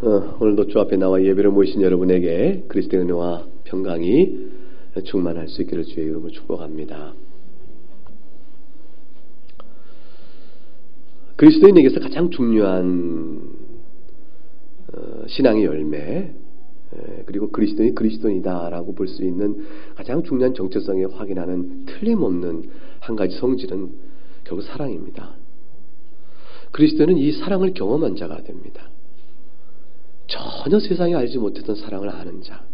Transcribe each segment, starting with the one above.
오늘도 주 앞에 나와 예배를 모이신 여러분에게 그리스도의 은혜와 평강이 충만할 수 있기를 주의 이름으로 축복합니다. 그리스도인에게서 가장 중요한 신앙의 열매, 그리고 그리스도인이 그리스도인이다라고 볼 수 있는 가장 중요한 정체성에 확인하는 틀림없는 한 가지 성질은 결국 사랑입니다. 그리스도인은 이 사랑을 경험한 자가 됩니다. 전혀 세상에 알지 못했던 사랑을 아는 자,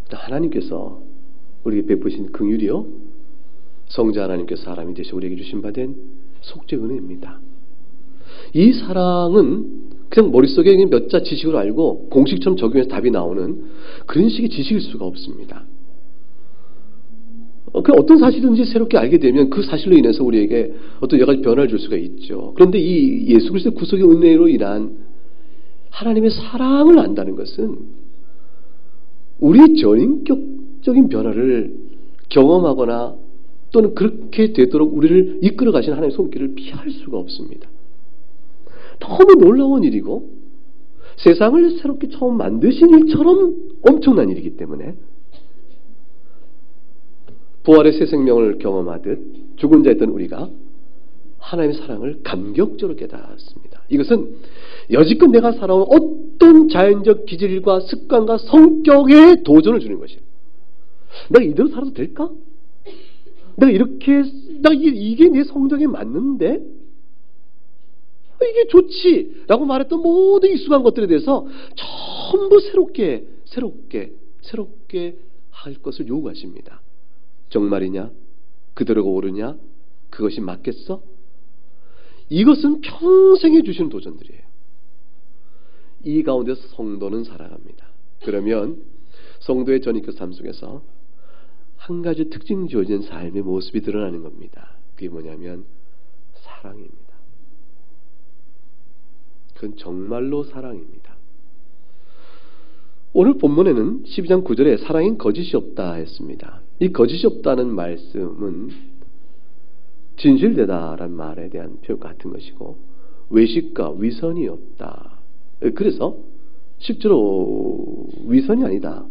하나님께서 우리에게 베푸신 긍휼이요, 성자 하나님께서 사람이 되셔 우리에게 주신 바 된 속죄 은혜입니다. 이 사랑은 그냥 머릿속에 몇 자 지식을 알고 공식처럼 적용해서 답이 나오는 그런 식의 지식일 수가 없습니다. 그냥 어떤 사실인지 새롭게 알게 되면 그 사실로 인해서 우리에게 어떤 여러 가지 변화를 줄 수가 있죠. 그런데 이 예수 그리스도의 구속의 은혜로 인한 하나님의 사랑을 안다는 것은 우리의 전인격적인 변화를 경험하거나 또는 그렇게 되도록 우리를 이끌어 가신 하나님의 손길을 피할 수가 없습니다. 너무 놀라운 일이고 세상을 새롭게 처음 만드신 일처럼 엄청난 일이기 때문에 부활의 새 생명을 경험하듯 죽은 자였던 우리가 하나님의 사랑을 감격적으로 깨달았습니다. 이것은 여지껏 내가 살아온 어떤 자연적 기질과 습관과 성격에 도전을 주는 것이에요. 내가 이대로 살아도 될까? 내가 이게 내 성적에 맞는데? 이게 좋지! 라고 말했던 모든 익숙한 것들에 대해서 전부 새롭게 할 것을 요구하십니다. 정말이냐? 그대로가 옳으냐? 그것이 맞겠어? 이것은 평생에 주시는 도전들이에요. 이 가운데서 성도는 살아갑니다. 그러면 성도의 전인격 삶 속에서 한 가지 특징 주어진 삶의 모습이 드러나는 겁니다. 그게 뭐냐면 사랑입니다. 그건 정말로 사랑입니다. 오늘 본문에는 12장 9절에 사랑인 거짓이 없다 했습니다. 이 거짓이 없다는 말씀은 진실되다라는 말에 대한 표현 같은 것이고, 외식과 위선이 없다. 그래서 실제로 위선이 아니다,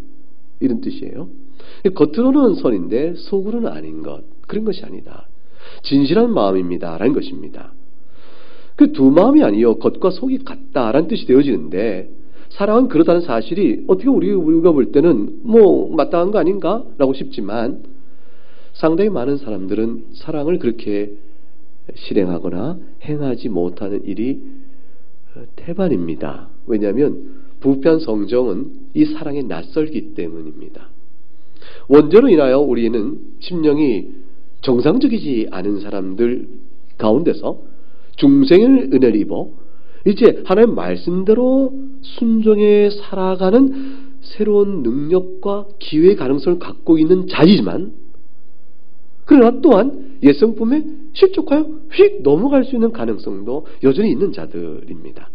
이런 뜻이에요. 겉으로는 선인데 속으로는 아닌 것, 그런 것이 아니다. 진실한 마음입니다 라는 것입니다. 그 두 마음이 아니요 겉과 속이 같다라는 뜻이 되어지는데, 사랑은 그렇다는 사실이 어떻게 우리가 볼 때는 마땅한 거 아닌가? 라고 싶지만, 상당히 많은 사람들은 사랑을 그렇게 실행하거나 행하지 못하는 일이 태반입니다. 왜냐하면 부패한 성정은 이 사랑에 낯설기 때문입니다. 원죄로 인하여 우리는 심령이 정상적이지 않은 사람들 가운데서 중생의 은혜를 입어 이제 하나님의 말씀대로 순종해 살아가는 새로운 능력과 기회의 가능성을 갖고 있는 자이지만, 그러나 또한 옛성품에 실족하여 휙 넘어갈 수 있는 가능성도 여전히 있는 자들입니다.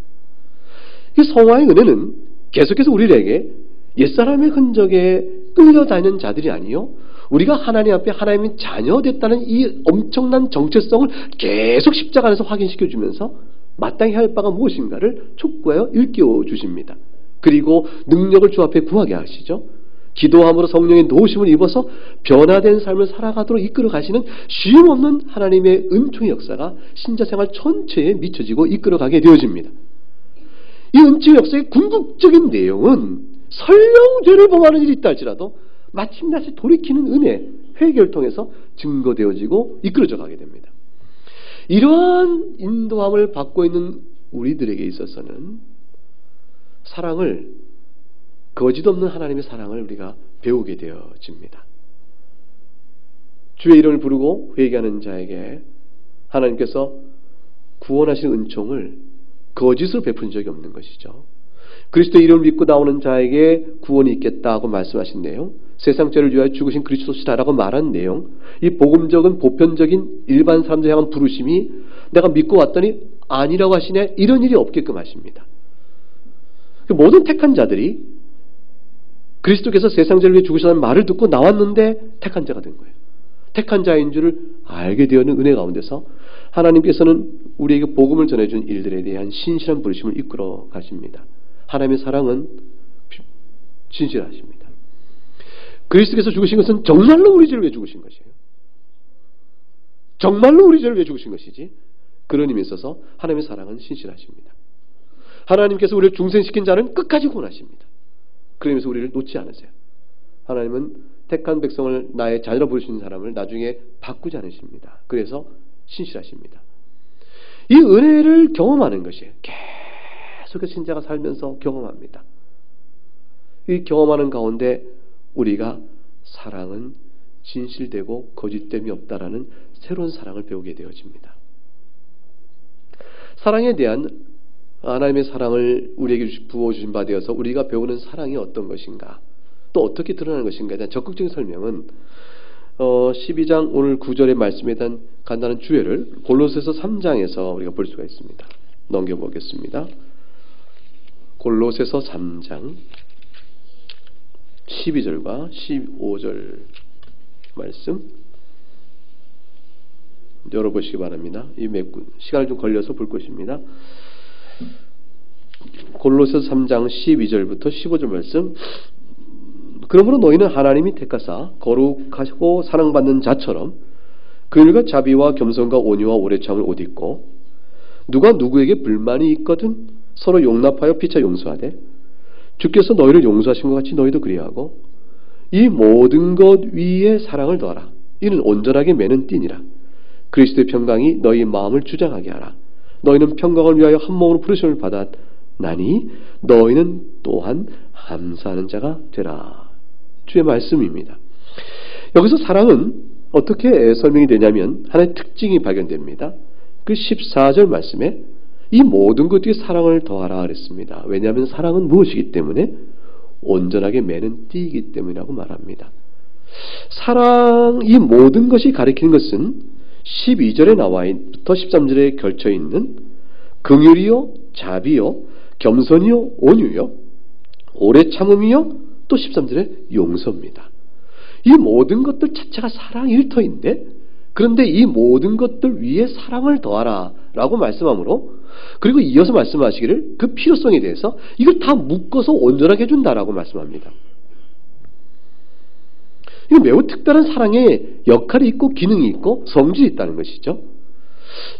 이 성화의 은혜는 계속해서 우리에게 옛사람의 흔적에 끌려다니는 자들이 아니요, 우리가 하나님 앞에 하나님의 자녀 됐다는 이 엄청난 정체성을 계속 십자가 안에서 확인시켜주면서 마땅히 할 바가 무엇인가를 촉구하여 일깨워 주십니다. 그리고 능력을 주 앞에 구하게 하시죠. 기도함으로 성령의 도우심을 입어서 변화된 삶을 살아가도록 이끌어 가시는 쉼없는 하나님의 은총의 역사가 신자생활 전체에 미쳐지고 이끌어가게 되어집니다. 이 은총의 역사의 궁극적인 내용은 설령 죄를 범하는 일이 있다 할지라도 마침 다시 돌이키는 은혜, 회개를 통해서 증거되어지고 이끌어져 가게 됩니다. 이러한 인도함을 받고 있는 우리들에게 있어서는 사랑을, 거짓 없는 하나님의 사랑을 우리가 배우게 되어집니다. 주의 이름을 부르고 회개하는 자에게 하나님께서 구원하신 은총을 거짓으로 베푼 적이 없는 것이죠. 그리스도의 이름을 믿고 나오는 자에게 구원이 있겠다고 말씀하신 내용, 세상 죄를 위하여 죽으신 그리스도시라라고 말한 내용, 이 복음적인 보편적인 일반 사람들 향한 부르심이 내가 믿고 왔더니 아니라고 하시네, 이런 일이 없게끔 하십니다. 모든 택한 자들이 그리스도께서 세상 죄를 위해 죽으셨다는 말을 듣고 나왔는데 택한 자가 된 거예요. 택한 자인 줄을 알게 되었는 은혜 가운데서 하나님께서는 우리에게 복음을 전해준 일들에 대한 신실한 부르심을 이끌어 가십니다. 하나님의 사랑은 진실하십니다. 그리스도께서 죽으신 것은 정말로 우리 죄를 위해 죽으신 것이에요. 정말로 우리 죄를 위해 죽으신 것이지, 그런 의미에 있어서 하나님의 사랑은 신실하십니다. 하나님께서 우리를 중생시킨 자는 끝까지 구원하십니다. 그런 의미에서 우리를 놓지 않으세요. 하나님은 택한 백성을 나의 자녀로 부르시는 사람을 나중에 바꾸지 않으십니다. 그래서 신실하십니다. 이 은혜를 경험하는 것이에요. 계속해서 신자가 살면서 경험합니다. 이 경험하는 가운데 우리가 사랑은 진실되고 거짓됨이 없다라는 새로운 사랑을 배우게 되어집니다. 사랑에 대한 하나님의 사랑을 우리에게 부어주신 바 되어서 우리가 배우는 사랑이 어떤 것인가, 또 어떻게 드러나는 것인가에 대한 적극적인 설명은 12장 오늘 9절의 말씀에 대한 간단한 주해를 골로새서 3장에서 우리가 볼 수가 있습니다. 넘겨보겠습니다. 골로새서 3장 12절과 15절 말씀 열어보시기 바랍니다. 이 시간을 좀 걸려서 볼 것입니다. 골로새서 3장 12절부터 15절 말씀. 그러므로 너희는 하나님이 택하사 거룩하고 사랑받는 자처럼 긍휼과 자비와 겸손과 온유와 오래 참을 옷 입고, 누가 누구에게 불만이 있거든 서로 용납하여 피차 용서하되 주께서 너희를 용서하신 것 같이 너희도 그리하고, 이 모든 것 위에 사랑을 더하라. 이는 온전하게 매는 띠니라. 그리스도의 평강이 너희 마음을 주장하게 하라. 너희는 평강을 위하여 한 몸으로 부르심을 받았나니 너희는 또한 감사하는 자가 되라. 주의 말씀입니다. 여기서 사랑은 어떻게 설명이 되냐면 하나의 특징이 발견됩니다. 그 14절 말씀에 이 모든 것 뒤에 사랑을 더하라 그랬습니다. 왜냐하면 사랑은 무엇이기 때문에? 온전하게 매는 띠이기 때문이라고 말합니다. 사랑, 이 모든 것이 가리키는 것은 12절에 나와부터 13절에 걸쳐있는 긍휼이요, 자비요, 겸손이요, 온유요, 오래 참음이요, 또 13절에 용서입니다. 이 모든 것들 자체가 사랑 일터인데, 그런데 이 모든 것들 위에 사랑을 더하라 라고 말씀하므로, 그리고 이어서 말씀하시기를 그 필요성에 대해서 이걸 다 묶어서 온전하게 해준다라고 말씀합니다. 이건 매우 특별한 사랑의 역할이 있고 기능이 있고 성질이 있다는 것이죠.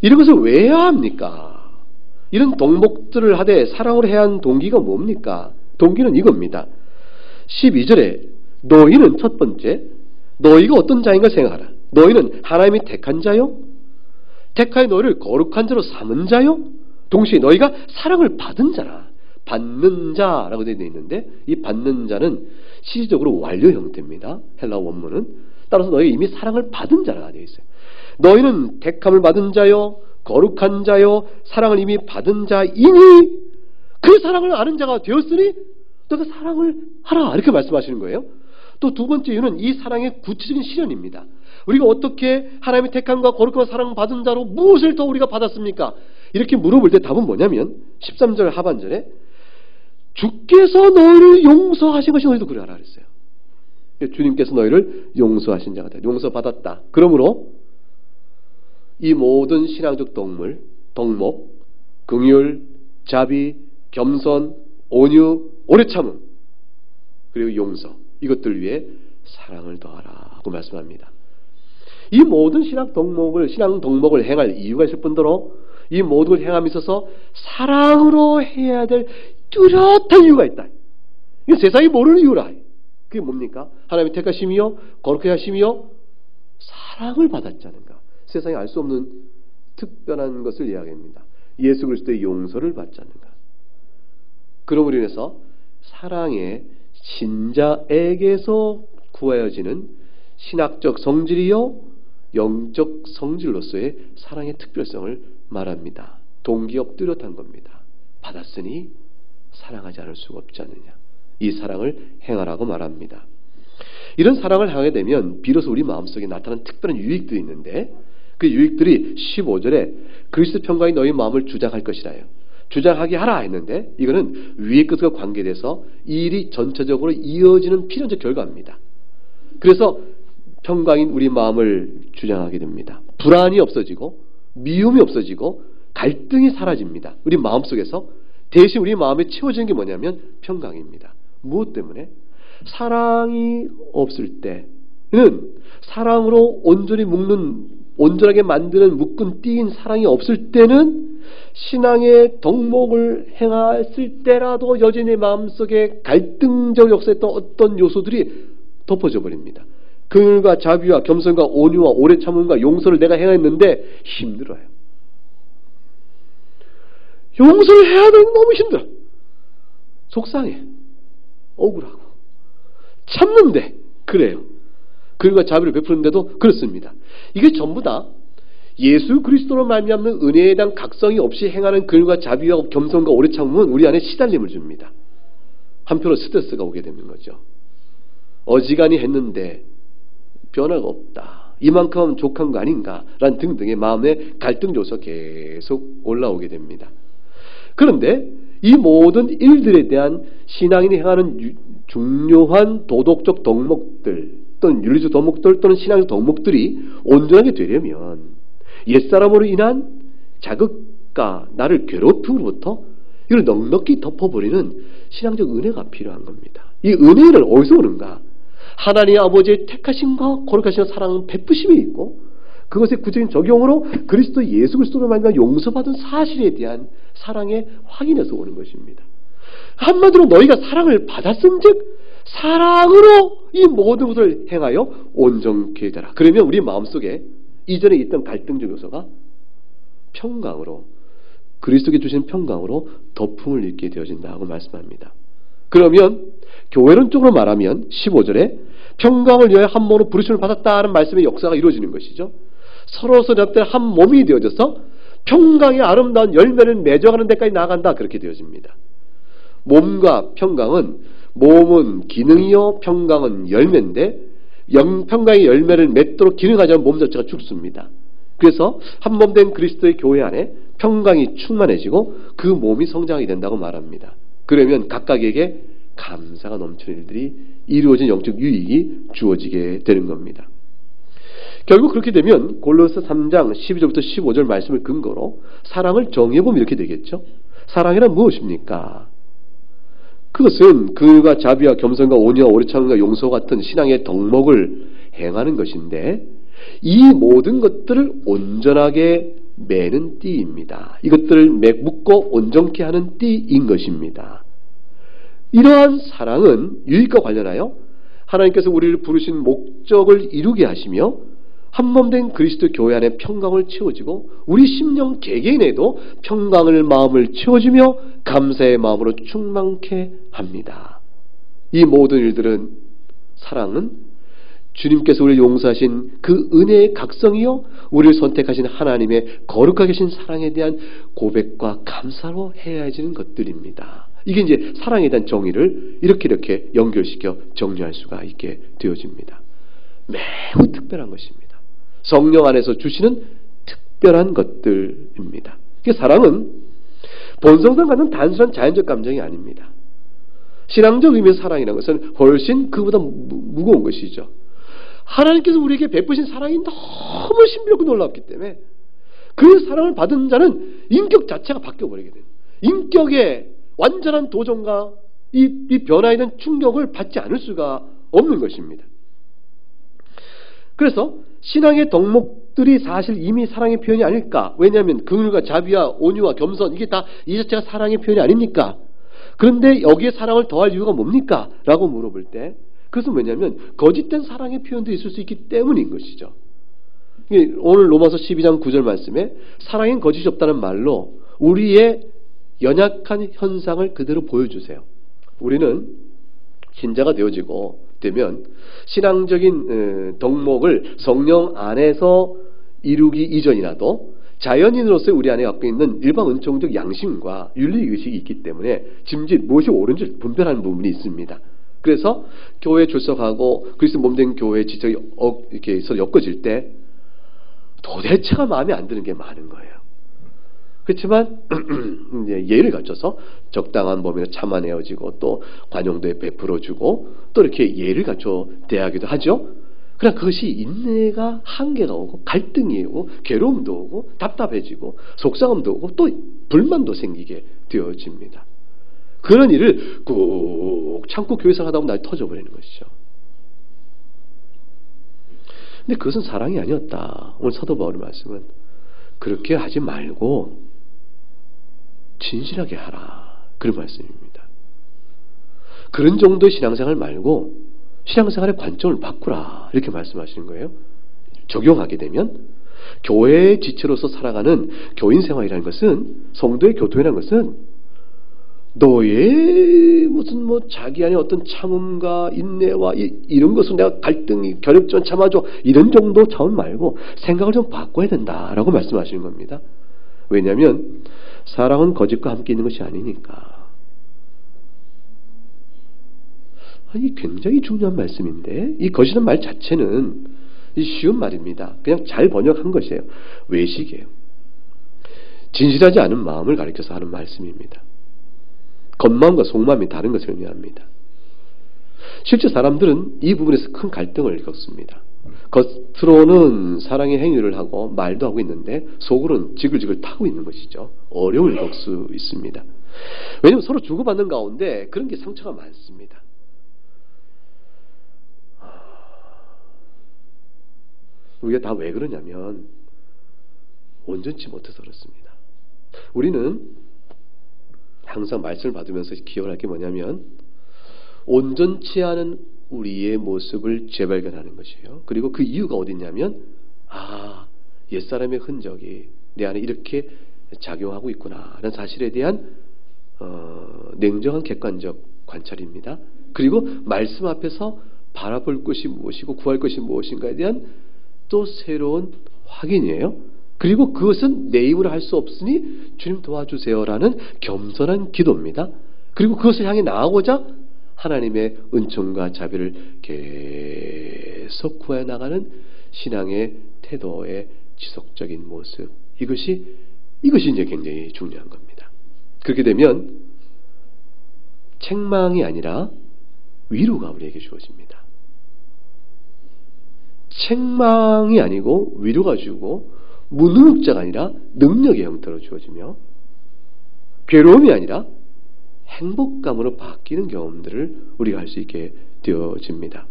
이런 것을 왜 해야 합니까? 이런 동목들을 하되 사랑으로 해야 하는 동기가 뭡니까? 동기는 이겁니다. 12절에 너희는, 첫 번째, 너희가 어떤 자인가 생각하라. 너희는 하나님이 택한 자요, 택하여 너희를 거룩한 자로 삼은 자요, 동시에 너희가 사랑을 받은 자라. 받는 자라고 되어 있는데, 이 받는 자는 시제적으로 완료 형태입니다. 헬라 원문은. 따라서 너희가 이미 사랑을 받은 자라가 되어 있어요. 너희는 택함을 받은 자요, 거룩한 자요, 사랑을 이미 받은 자이니 그 사랑을 아는 자가 되었으니 너가 사랑을 하라, 이렇게 말씀하시는 거예요. 또 두 번째 이유는 이 사랑의 구체적인 실현입니다. 우리가 어떻게 하나님의 택함과 거룩한 사랑을 받은 자로 무엇을 더 우리가 받았습니까? 이렇게 물어볼 때 답은 뭐냐면 13절 하반절에 주께서 너희를 용서하신 것이 너희도 그러하라 그랬어요. 주님께서 너희를 용서하신 자가 돼. 용서받았다. 그러므로 이 모든 신앙적 덕목, 긍휼, 자비, 겸손, 온유, 오래 참음, 그리고 용서, 이것들 위해 사랑을 더하라 하고 말씀합니다. 이 모든 신앙 덕목을 행할 이유가 있을 뿐더러 이 모든 걸 행함에 있어서 사랑으로 해야 될 뚜렷한 이유가 있다. 이게 세상이 모르는 이유라. 그게 뭡니까? 하나님의 택하심이요, 거룩하게 하심이요, 사랑을 받았자는가. 세상에 알 수 없는 특별한 것을 이야기합니다. 예수 그리스도의 용서를 받자는가. 그럼으로 인해서 사랑의 신자에게서 구하여지는 신학적 성질이요, 영적 성질로서의 사랑의 특별성을 말합니다. 동기업 뚜렷한 겁니다. 받았으니 사랑하지 않을 수가 없지 않느냐. 이 사랑을 행하라고 말합니다. 이런 사랑을 하게 되면 비로소 우리 마음속에 나타나는 특별한 유익들이 있는데, 그 유익들이 15절에 그리스도 평강이 너희 마음을 주장할 것이라요. 주장하게 하라 했는데, 이거는 위의 것과 관계돼서 이 일이 전체적으로 이어지는 필연적 결과입니다. 그래서 평강인 우리 마음을 주장하게 됩니다. 불안이 없어지고 미움이 없어지고 갈등이 사라집니다. 우리 마음속에서 대신 우리 마음에 채워지는 게 뭐냐면 평강입니다. 무엇 때문에? 사랑이 없을 때는 사랑으로 온전하게 만드는 묶은 띠인 사랑이 없을 때는 신앙의 덕목을 행했을 때라도 여전히 마음속에 갈등적 역사했던 어떤 요소들이 덮어져 버립니다. 긍휼과 자비와 겸손과 온유와 오래 참음과 용서를 내가 행했는데 힘들어요. 용서를 해야 되는데 너무 힘들어. 속상해. 억울하고. 참는데 그래요. 긍휼과 자비를 베푸는데도 그렇습니다. 이게 전부 다 예수 그리스도로 말미암는 은혜에 대한 각성이 없이 행하는 긍휼과 자비와 겸손과 오래 참음은 우리 안에 시달림을 줍니다. 한편으로 스트레스가 오게 되는 거죠. 어지간히 했는데 변화가 없다. 이만큼 하면 족한 거 아닌가? 라는 등등의 마음의 갈등 요소가 계속 올라오게 됩니다. 그런데 이 모든 일들에 대한 신앙인이 행하는 중요한 도덕적 덕목들 또는 윤리적 덕목들 또는 신앙적 덕목들이 온전하게 되려면 옛사람으로 인한 자극과 나를 괴롭힘으로부터 이걸 넉넉히 덮어버리는 신앙적 은혜가 필요한 겁니다. 이 은혜는 어디서 오는가? 하나님 아버지의 택하심과 거룩하신 사랑 베푸심이 있고 그것의 구체적인 적용으로 그리스도 예수 그리스도로 말미암아 용서받은 사실에 대한 사랑의 확인에서 오는 것입니다. 한마디로 너희가 사랑을 받았음즉 사랑으로 이 모든 것을 행하여 온전케 되라. 그러면 우리 마음속에 이전에 있던 갈등적 요소가 평강으로 그리스도께 주신 평강으로 덮음을 입게 되어진다고 말씀합니다. 그러면 교회론적으로 말하면 15절에 평강을 위하여 한 몸으로 부르심을 받았다는 말씀의 역사가 이루어지는 것이죠. 서로서 잡된 한 몸이 되어져서 평강의 아름다운 열매를 맺어가는 데까지 나아간다. 그렇게 되어집니다. 몸과 평강은 몸은 기능이요 평강은 열매인데 평강의 열매를 맺도록 기능하지 않으면 몸 자체가 죽습니다. 그래서 한 몸 된 그리스도의 교회 안에 평강이 충만해지고 그 몸이 성장하게 된다고 말합니다. 그러면 각각에게 감사가 넘치는 일들이 이루어진 영적 유익이 주어지게 되는 겁니다. 결국 그렇게 되면 골로새 3장 12절부터 15절 말씀을 근거로 사랑을 정의해보면 이렇게 되겠죠. 사랑이란 무엇입니까? 그것은 긍휼과 자비와 겸손과 온유와 오래 참음과 용서 같은 신앙의 덕목을 행하는 것인데 이 모든 것들을 온전하게 매는 띠입니다. 이것들을 묶고 온전케 하는 띠인 것입니다. 이러한 사랑은 유익과 관련하여 하나님께서 우리를 부르신 목적을 이루게 하시며 한 몸 된 그리스도 교회 안에 평강을 채워지고 우리 심령 개개인에도 평강을 마음을 채워주며 감사의 마음으로 충만케 합니다. 이 모든 일들은 사랑은 주님께서 우리를 용서하신 그 은혜의 각성이요 우리를 선택하신 하나님의 거룩하게 하신 사랑에 대한 고백과 감사로 헤아지는 것들입니다. 이게 이제 사랑에 대한 정의를 이렇게 연결시켜 정리할 수가 있게 되어집니다. 매우 특별한 것입니다. 성령 안에서 주시는 특별한 것들입니다. 사랑은 본성상 갖는 단순한 자연적 감정이 아닙니다. 신앙적 의미에서 사랑이라는 것은 훨씬 그보다 무거운 것이죠. 하나님께서 우리에게 베푸신 사랑이 너무 신비롭고 놀랍기 때문에 그 사랑을 받은 자는 인격 자체가 바뀌어버리게 됩니다. 인격의 완전한 도전과 이 변화에 대한 충격을 받지 않을 수가 없는 것입니다. 그래서 신앙의 덕목들이 사실 이미 사랑의 표현이 아닐까? 왜냐하면 긍휼과 자비와 온유와 겸손 이게 다 이 자체가 사랑의 표현이 아닙니까? 그런데 여기에 사랑을 더할 이유가 뭡니까? 라고 물어볼 때 그것은 뭐냐면 거짓된 사랑의 표현도 있을 수 있기 때문인 것이죠. 오늘 로마서 12장 9절 말씀에 사랑엔 거짓이 없다는 말로 우리의 연약한 현상을 그대로 보여주세요. 우리는 신자가 되면 신앙적인 덕목을 성령 안에서 이루기 이전이라도 자연인으로서 우리 안에 갖고 있는 일반 은총적 양심과 윤리의식이 있기 때문에 짐짓 무엇이 옳은지 분별하는 부분이 있습니다. 그래서 교회에 출석하고 그리스도 몸된 교회에 지적이 이렇게 서로 엮어질 때 도대체가 마음에 안 드는 게 많은 거예요. 그렇지만 예를 갖춰서 적당한 범위로 참아내어지고 또 관용도에 베풀어주고 또 이렇게 예를 갖춰 대하기도 하죠. 그러나 그것이 인내가 한계가 오고 갈등이 오고 괴로움도 오고 답답해지고 속상함도 오고 또 불만도 생기게 되어집니다. 그런 일을 꾹 참고 교회생활 하다 보면 날이 터져버리는 것이죠. 근데 그것은 사랑이 아니었다. 오늘 사도 바울의 말씀은 그렇게 하지 말고 진실하게 하라. 그런 말씀입니다. 그런 정도의 신앙생활 말고 신앙생활의 관점을 바꾸라. 이렇게 말씀하시는 거예요. 적용하게 되면 교회의 지체로서 살아가는 교인 생활이라는 것은, 성도의 교통이라는 것은 너의 무슨 자기 안에 어떤 참음과 인내와 이런 것은 내가 갈등이 결엽지만 참아줘 이런 정도 차원 말고 생각을 좀 바꿔야 된다라고 말씀하시는 겁니다. 왜냐하면 사랑은 거짓과 함께 있는 것이 아니니까. 아니, 굉장히 중요한 말씀인데 이 거짓은 말 자체는 쉬운 말입니다. 그냥 잘 번역한 것이에요. 외식이에요. 진실하지 않은 마음을 가리켜서 하는 말씀입니다. 겉마음과 속마음이 다른 것을 의미합니다. 실제 사람들은 이 부분에서 큰 갈등을 겪습니다. 겉으로는 사랑의 행위를 하고 말도 하고 있는데 속으로는 지글지글 타고 있는 것이죠. 어려움을 겪을 수 있습니다. 왜냐하면 서로 주고받는 가운데 그런 게 상처가 많습니다. 우리가 다 왜 그러냐면 온전치 못해서 그렇습니다. 우리는 항상 말씀을 받으면서 기억을 할 게 뭐냐면 온전치 않은 우리의 모습을 재발견하는 것이에요. 그리고 그 이유가 어디 있냐면 옛사람의 흔적이 내 안에 이렇게 작용하고 있구나 라는 사실에 대한 냉정한 객관적 관찰입니다. 그리고 말씀 앞에서 바라볼 것이 무엇이고 구할 것이 무엇인가에 대한 또 새로운 확인이에요. 그리고 그것은 내 힘으로 할 수 없으니 주님 도와주세요라는 겸손한 기도입니다. 그리고 그것을 향해 나아가고자 하나님의 은총과 자비를 계속 구해 나가는 신앙의 태도의 지속적인 모습. 이것이 이제 굉장히 중요한 겁니다. 그렇게 되면 책망이 아니라 위로가 우리에게 주어집니다. 책망이 아니고 위로가 주고 무능력자가 아니라 능력의 형태로 주어지며 괴로움이 아니라 행복감으로 바뀌는 경험들을 우리가 할 수 있게 되어집니다.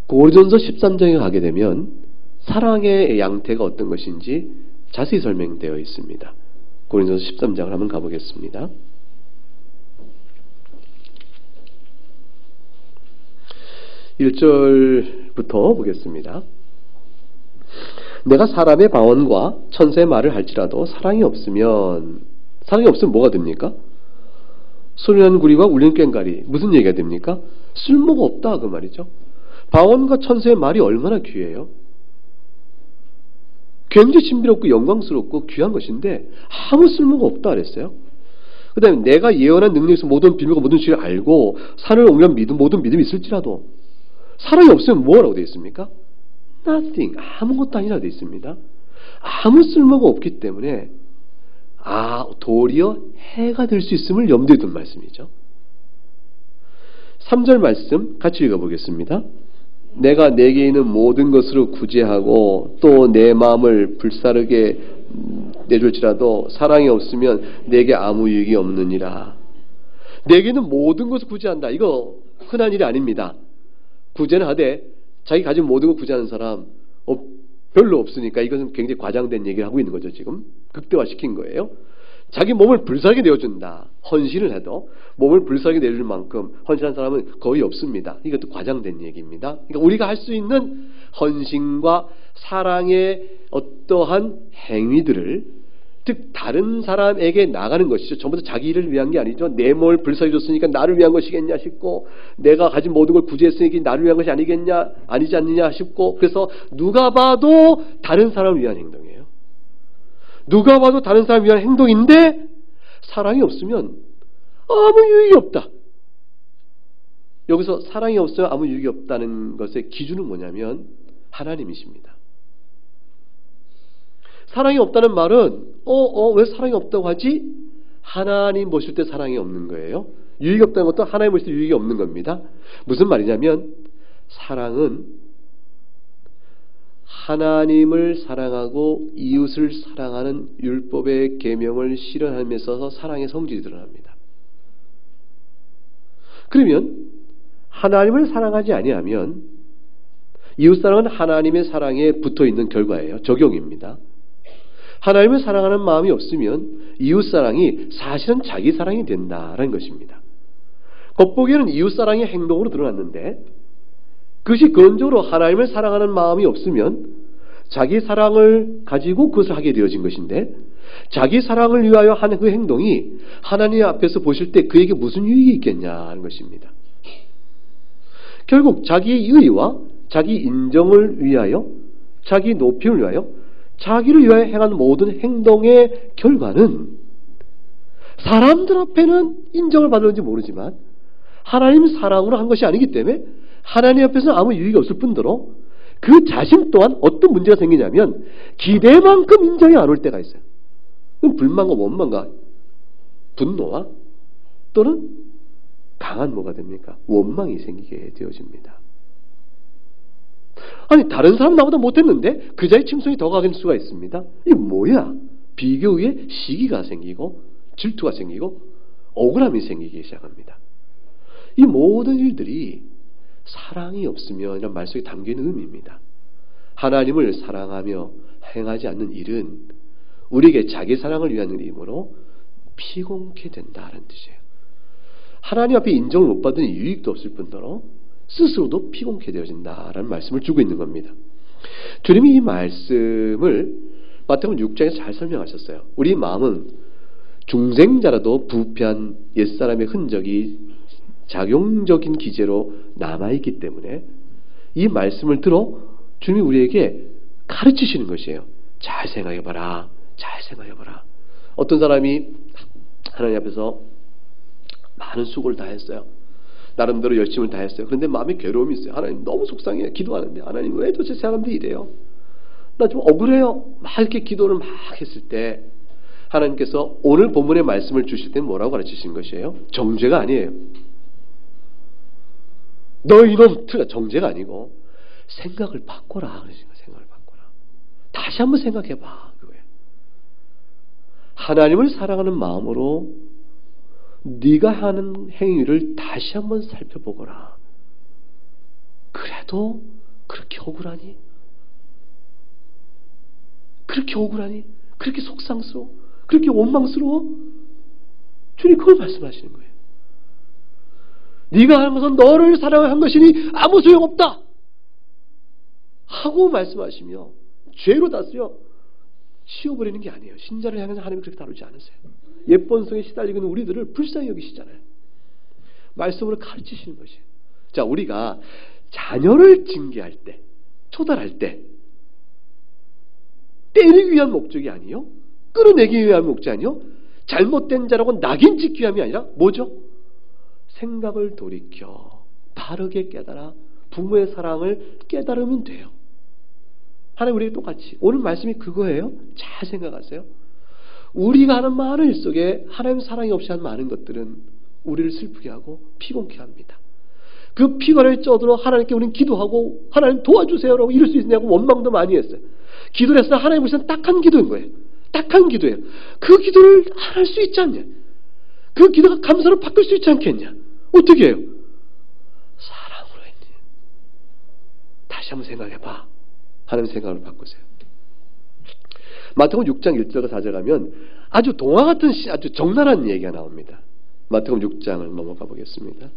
고린도전서 13장에 가게 되면 사랑의 양태가 어떤 것인지 자세히 설명되어 있습니다. 고린도전서 13장을 한번 가보겠습니다. 1절부터 보겠습니다. 내가 사람의 방언과 천사의 말을 할지라도 사랑이 없으면 뭐가 됩니까? 소리나는 구리와 울리는 꽹과리. 무슨 얘기가 됩니까? 쓸모가 없다 그 말이죠. 방언과 천사의 말이 얼마나 귀해요? 굉장히 신비롭고 영광스럽고 귀한 것인데 아무 쓸모가 없다 그랬어요. 그 다음에 내가 예언한 능력에서 모든 비밀과 모든 지식을 알고 산을 옮기는 모든 믿음이 있을지라도 사랑이 없으면 뭐라고 되어 있습니까? Nothing. 아무것도 아니라 되어 있습니다. 아무 쓸모가 없기 때문에 도리어 해가 될 수 있음을 염두에 둔 말씀이죠. 3절 말씀 같이 읽어보겠습니다. 내가 내게 있는 모든 것으로 구제하고 또 내 마음을 불사르게 내줄지라도 사랑이 없으면 내게 아무 유익이 없느니라. 내게는 모든 것을 구제한다. 이거 흔한 일이 아닙니다. 구제는 하되 자기 가진 모든 걸 구제하는 사람 별로 없으니까 이것은 굉장히 과장된 얘기를 하고 있는 거죠. 지금 극대화시킨 거예요. 자기 몸을 불사르게 내어준다. 헌신을 해도 몸을 불사르게 내줄 만큼 헌신한 사람은 거의 없습니다. 이것도 과장된 얘기입니다. 그러니까 우리가 할 수 있는 헌신과 사랑의 어떠한 행위들을 즉 다른 사람에게 나가는 것이죠. 전부 다 자기 일을 위한 게 아니죠. 내 몸을 불사르게 줬으니까 나를 위한 것이겠냐 싶고 내가 가진 모든 걸 구제했으니까 나를 위한 것이 아니지 않느냐 싶고 그래서 누가 봐도 다른 사람을 위한 행동이에요. 누가 봐도 다른 사람을 위한 행동인데 사랑이 없으면 아무 유익이 없다. 여기서 사랑이 없으면 아무 유익이 없다는 것의 기준은 뭐냐면 하나님이십니다. 사랑이 없다는 말은 왜 사랑이 없다고 하지? 하나님 보실 때 사랑이 없는 거예요. 유익이 없다는 것도 하나님 보실 때 유익이 없는 겁니다. 무슨 말이냐면 사랑은 하나님을 사랑하고 이웃을 사랑하는 율법의 계명을 실현함에 있어서 사랑의 성질이 드러납니다. 그러면 하나님을 사랑하지 아니하면 이웃사랑은 하나님의 사랑에 붙어있는 결과예요. 적용입니다. 하나님을 사랑하는 마음이 없으면 이웃사랑이 사실은 자기 사랑이 된다는 것입니다. 겉보기에는 이웃사랑이 행동으로 드러났는데 그것이 근원적으로 하나님을 사랑하는 마음이 없으면 자기 사랑을 가지고 그것을 하게 되어진 것인데 자기 사랑을 위하여 하는 그 행동이 하나님 앞에서 보실 때 그에게 무슨 유익이 있겠냐 하는 것입니다. 결국 자기의 의의와 자기 인정을 위하여 자기 높임을 위하여 자기를 위하여 행한 모든 행동의 결과는 사람들 앞에는 인정을 받는지 모르지만 하나님 사랑으로 한 것이 아니기 때문에 하나님 앞에서는 아무 유익이 없을 뿐더러 그 자신 또한 어떤 문제가 생기냐면 기대만큼 인정이 안 올 때가 있어요. 그럼 불만과 원망과 분노와 또는 강한 뭐가 됩니까? 원망이 생기게 되어집니다. 아니 다른 사람 나보다 못했는데 그 자의 칭송이 더 가길 수가 있습니다. 이게 뭐야? 비교의 시기가 생기고 질투가 생기고 억울함이 생기기 시작합니다. 이 모든 일들이 사랑이 없으면 이런 말 속에 담겨있는 의미입니다. 하나님을 사랑하며 행하지 않는 일은 우리에게 자기 사랑을 위한 일이므로 피곤케 된다는 뜻이에요. 하나님 앞에 인정을 못 받으니 유익도 없을 뿐더러 스스로도 피곤케 되어진다라는 말씀을 주고 있는 겁니다. 주님이 이 말씀을 마태복음 6장에서 잘 설명하셨어요. 우리 마음은 중생자라도 부패한 옛사람의 흔적이 작용적인 기제로 남아있기 때문에 이 말씀을 들어 주님이 우리에게 가르치시는 것이에요. 잘 생각해봐라. 잘 생각해봐라. 어떤 사람이 하나님 앞에서 많은 수고를 다했어요. 나름대로 열심을 다했어요. 그런데 마음에 괴로움이 있어요. 하나님 너무 속상해요. 기도하는데 하나님 왜 도대체 사람들이 이래요? 나 좀 억울해요. 막 이렇게 기도를 막 했을 때 하나님께서 오늘 본문의 말씀을 주실 때 뭐라고 가르치신 것이에요? 정죄가 아니에요. 너 이놈 정죄가 아니고 생각을 바꿔라. 생각을 바꿔라. 다시 한번 생각해봐. 그거예요. 하나님을 사랑하는 마음으로 네가 하는 행위를 다시 한번 살펴보거라. 그래도 그렇게 억울하니? 그렇게 억울하니? 그렇게 속상스러워? 그렇게 원망스러워? 주님 그걸 말씀하시는 거예요. 네가 하는 것은 너를 사랑한 것이니 아무 소용없다 하고 말씀하시며 죄로 다스려 치워버리는 게 아니에요. 신자를 향해서 하나님이 그렇게 다루지 않으세요. 옛본성에 시달리고 있는 우리들을 불쌍히 여기시잖아요. 말씀으로 가르치시는 것이에요. 자, 우리가 자녀를 징계할 때, 초달할 때 때리기 위한 목적이 아니요, 끌어내기 위한 목적이 아니요, 잘못된 자라고 낙인 찍기 위함이 아니라 뭐죠? 생각을 돌이켜 바르게 깨달아 부모의 사랑을 깨달으면 돼요. 하나님 우리에게 똑같이 오늘 말씀이 그거예요. 잘 생각하세요. 우리가 하는 많은 일 속에 하나님 사랑이 없이 하는 많은 것들은 우리를 슬프게 하고 피곤케 합니다. 그 피곤을 쪄들어 하나님께 우리는 기도하고 하나님 도와주세요라고 이럴 수 있냐고 원망도 많이 했어요. 기도를 했을 때 하나님 보시면 딱한 기도인 거예요. 딱한 기도예요. 그 기도를 할 수 있지 않냐? 그 기도가 감사로 바뀔 수 있지 않겠냐? 어떻게 해요? 사랑으로 했니? 다시 한번 생각해봐. 하나님 생각을 바꾸세요. 마태복음 6장 1절과 4절 가면 아주 동화 같은 아주 적나라한 얘기가 나옵니다. 마태복음 6장을 넘어가 보겠습니다.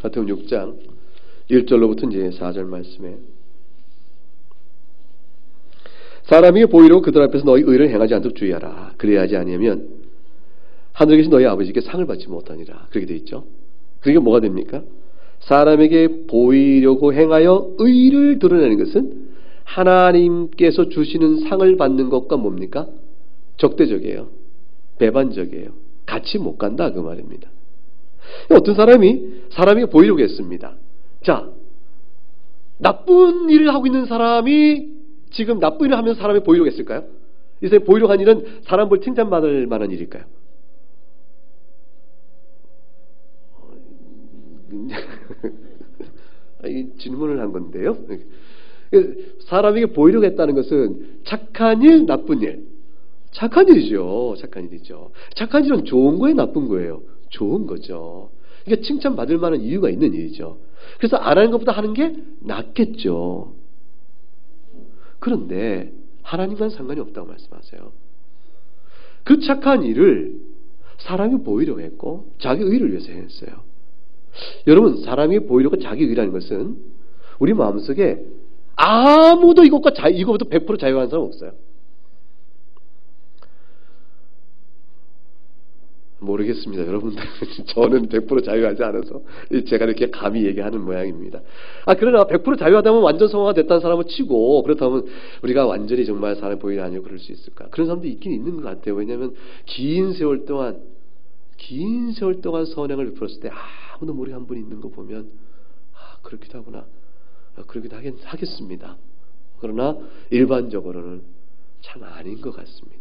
마태복음 6장 1절로부터 이제 4절 말씀에 사람에게 보이려고 그들 앞에서 너희 의를 행하지 않도록 주의하라. 그래야 하지 아니하면 하늘에 계신 너희 아버지께 상을 받지 못하니라. 그렇게 돼 있죠. 그게 뭐가 됩니까? 사람에게 보이려고 행하여 의를 드러내는 것은 하나님께서 주시는 상을 받는 것과 뭡니까? 적대적이에요. 배반적이에요. 같이 못 간다 그 말입니다. 어떤 사람에게 보이려고 했습니다. 자, 나쁜 일을 하고 있는 사람이 지금 나쁜 일을 하면서 사람이 보이려고 했을까요? 이 사람이 보이려고 한 일은 사람 볼 칭찬받을 만한 일일까요? 이 질문을 한 건데요. 사람에게 보이려고 했다는 것은 착한 일, 나쁜 일. 착한 일이죠. 착한 일이죠. 착한 일은 좋은 거예요, 나쁜 거예요? 좋은 거죠. 그러니까 칭찬받을 만한 이유가 있는 일이죠. 그래서 안 하는 것보다 하는 게 낫겠죠. 그런데 하나님과는 상관이 없다고 말씀하세요. 그 착한 일을 사람이 보이려고 했고 자기 의를 위해서 했어요. 여러분, 사람이 보이려고 자기 의라는 것은 우리 마음속에 아무도 이것보다 100% 자유한 사람 없어요. 모르겠습니다. 여러분들 저는 100% 자유하지 않아서 제가 이렇게 감히 얘기하는 모양입니다. 그러나 100% 자유하다면 완전 성화가 됐다는 사람을 치고, 그렇다면 우리가 완전히 정말 사람이 보이지 않으려고 그럴 수 있을까? 그런 사람도 있긴 있는 것 같아요. 왜냐하면 긴 세월 동안 선행을 베풀었을 때 아무도 모르게 한 분이 있는 거 보면 그렇기도 하구나, 그렇기도 하겠습니다. 그러나 일반적으로는 참 아닌 것 같습니다.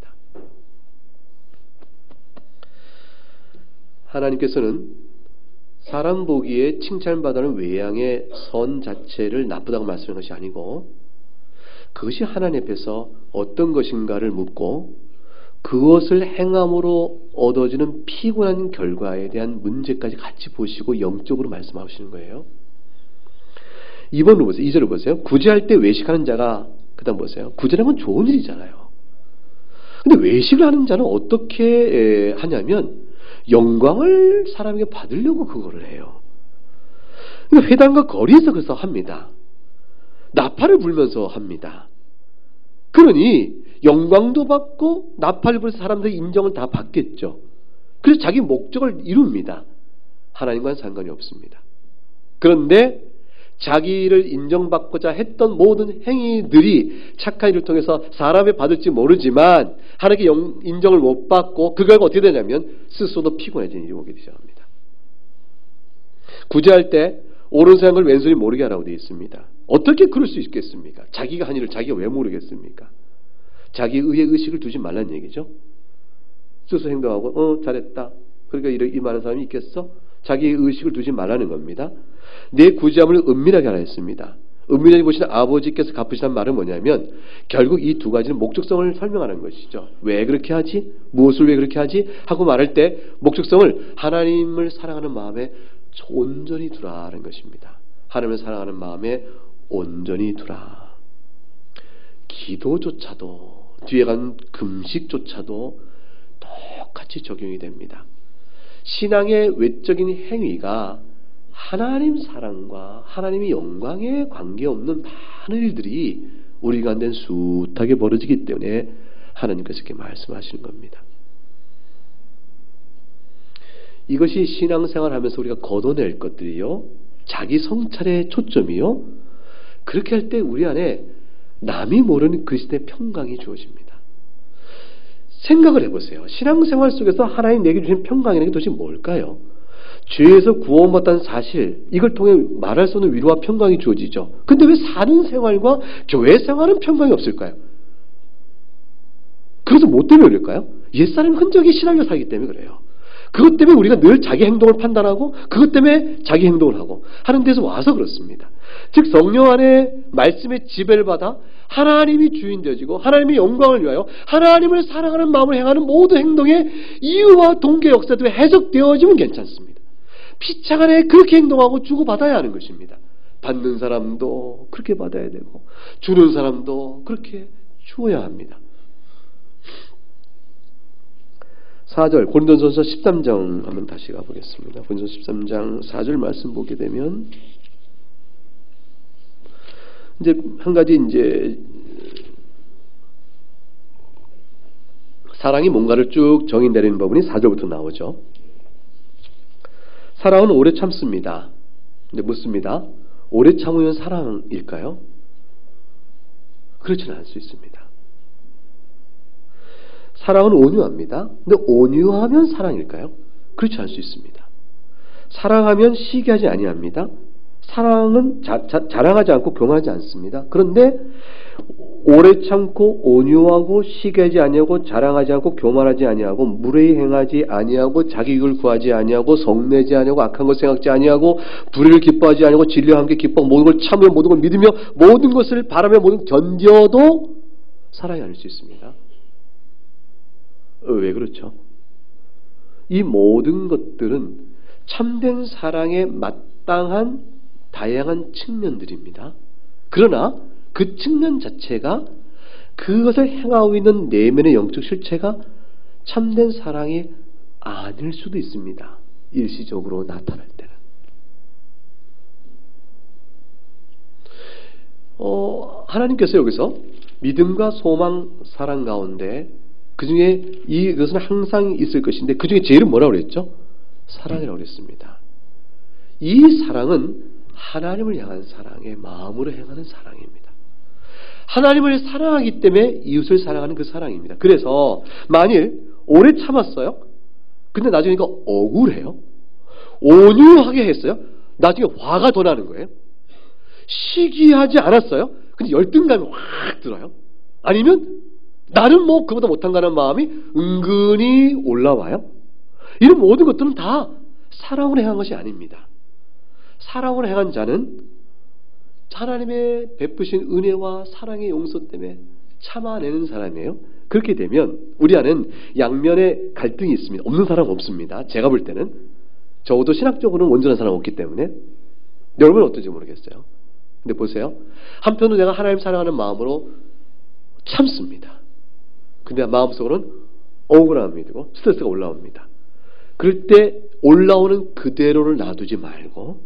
하나님께서는 사람 보기에 칭찬받는 외양의 선 자체를 나쁘다고 말씀하는 것이 아니고, 그것이 하나님 앞에서 어떤 것인가를 묻고 그것을 행함으로 얻어지는 피곤한 결과에 대한 문제까지 같이 보시고 영적으로 말씀하시는 거예요. 2번으로 보세요. 2절을 보세요. 구제할 때 외식하는 자가, 그 다음 보세요. 구제하면 좋은 일이잖아요. 근데 외식을 하는 자는 어떻게 하냐면 영광을 사람에게 받으려고 그거를 해요. 그러니까 회당과 거리에서 그래서 합니다. 나팔을 불면서 합니다. 그러니 영광도 받고 나팔을 불면서 사람들의 인정을 다 받겠죠. 그래서 자기 목적을 이룹니다. 하나님과는 상관이 없습니다. 그런데 자기를 인정받고자 했던 모든 행위들이 착한 일을 통해서 사람의 받을지 모르지만 하나님께 인정을 못 받고 그 결과 어떻게 되냐면 스스로도 피곤해지는 일이 오게 시작합니다. 구제할 때 오른손 걸 왼손이 모르게 하라고 되어 있습니다. 어떻게 그럴 수 있겠습니까? 자기가 한 일을 자기가 왜 모르겠습니까? 자기 의의 의식을 두지 말라는 얘기죠. 스스로 행동하고 잘했다, 그러니까 이 말하는 사람이 있겠어? 자기의 의식을 두지 말라는 겁니다. 내 구제함을 은밀하게 하라 했습니다. 은밀하게 보시는 아버지께서 갚으시는 말은 뭐냐면 결국 이 두 가지는 목적성을 설명하는 것이죠. 왜 그렇게 하지? 무엇을 왜 그렇게 하지? 하고 말할 때 목적성을 하나님을 사랑하는 마음에 온전히 두라는 것입니다. 하나님을 사랑하는 마음에 온전히 두라. 기도조차도, 뒤에 간 금식조차도 똑같이 적용이 됩니다. 신앙의 외적인 행위가 하나님 사랑과 하나님의 영광에 관계없는 많은 일들이 우리 가운데 숱하게 벌어지기 때문에 하나님께서 이렇게 말씀하시는 겁니다. 이것이 신앙생활 하면서 우리가 걷어낼 것들이요, 자기 성찰의 초점이요, 그렇게 할 때 우리 안에 남이 모르는 그리스도의 평강이 주어집니다. 생각을 해보세요. 신앙생활 속에서 하나님 내게 주신 평강이라는 게 도대체 뭘까요? 죄에서 구원받다는 사실, 이걸 통해 말할 수 없는 위로와 평강이 주어지죠. 근데 왜 사는 생활과 교회 생활은 평강이 없을까요? 그것은 뭐 때문에 그럴까요? 옛사람 흔적이 시달려 살기 때문에 그래요. 그것 때문에 우리가 늘 자기 행동을 판단하고 그것 때문에 자기 행동을 하고 하는 데서 와서 그렇습니다. 즉 성령 안에 말씀의 지배를 받아 하나님이 주인 되어지고 하나님의 영광을 위하여 하나님을 사랑하는 마음을 행하는 모든 행동의 이유와 동기 역사들이 해석되어지면 괜찮습니다. 피차 간에 그렇게 행동하고 주고받아야 하는 것입니다. 받는 사람도 그렇게 받아야 되고 주는 사람도 그렇게 주어야 합니다. 4절 고린도전서 13장 한번 다시 가보겠습니다. 고린도전서 13장 4절 말씀 보게 되면 이제 한 가지 이제 사랑이 뭔가를 쭉 정의 내리는 부분이 4절부터 나오죠. 사랑은 오래 참습니다. 근데 묻습니다. 오래 참으면 사랑일까요? 그렇지는 않을 수 있습니다. 사랑은 온유합니다. 근데 온유하면 사랑일까요? 그렇지 않을 수 있습니다. 사랑하면 시기하지 아니합니다. 사랑은 자랑하지 않고 경하지 않습니다. 그런데 오래 참고 온유하고 시기하지 아니하고 자랑하지 않고 교만하지 아니하고 무례히 행하지 아니하고 자기 이익을 구하지 아니하고 성내지 아니하고 악한 것 생각지 아니하고 불의를 기뻐하지 아니하고 진리와 함께 기뻐하고 모든 걸 참으며 모든 걸 믿으며 모든 것을 바라며 모든 걸 견뎌도 사랑이 아닐 수 있습니다. 왜 그렇죠? 이 모든 것들은 참된 사랑에 마땅한 다양한 측면들입니다. 그러나 그 측면 자체가 그것을 행하고 있는 내면의 영적 실체가 참된 사랑이 아닐 수도 있습니다. 일시적으로 나타날 때는. 하나님께서 여기서 믿음과 소망, 사랑 가운데 그 중에 이것은 항상 있을 것인데 그 중에 제일은 뭐라고 그랬죠? 사랑이라고 그랬습니다. 이 사랑은 하나님을 향한 사랑의 마음으로 행하는 사랑입니다. 하나님을 사랑하기 때문에 이웃을 사랑하는 그 사랑입니다. 그래서 만일 오래 참았어요. 근데 나중에 이거 억울해요. 온유하게 했어요. 나중에 화가 더 나는 거예요. 시기하지 않았어요. 근데 열등감이 확 들어요. 아니면 나는 뭐 그보다 못한다는 마음이 은근히 올라와요. 이런 모든 것들은 다 사랑으로 행한 것이 아닙니다. 사랑으로 행한 자는 하나님의 베푸신 은혜와 사랑의 용서 때문에 참아내는 사람이에요. 그렇게 되면 우리 안에는 양면의 갈등이 있습니다. 없는 사람은 없습니다. 제가 볼 때는 적어도 신학적으로는 온전한 사람은 없기 때문에. 여러분은 어떤지 모르겠어요. 근데 보세요. 한편으로 내가 하나님 사랑하는 마음으로 참습니다. 근데 마음속으로는 억울함이 들고 스트레스가 올라옵니다. 그럴 때 올라오는 그대로를 놔두지 말고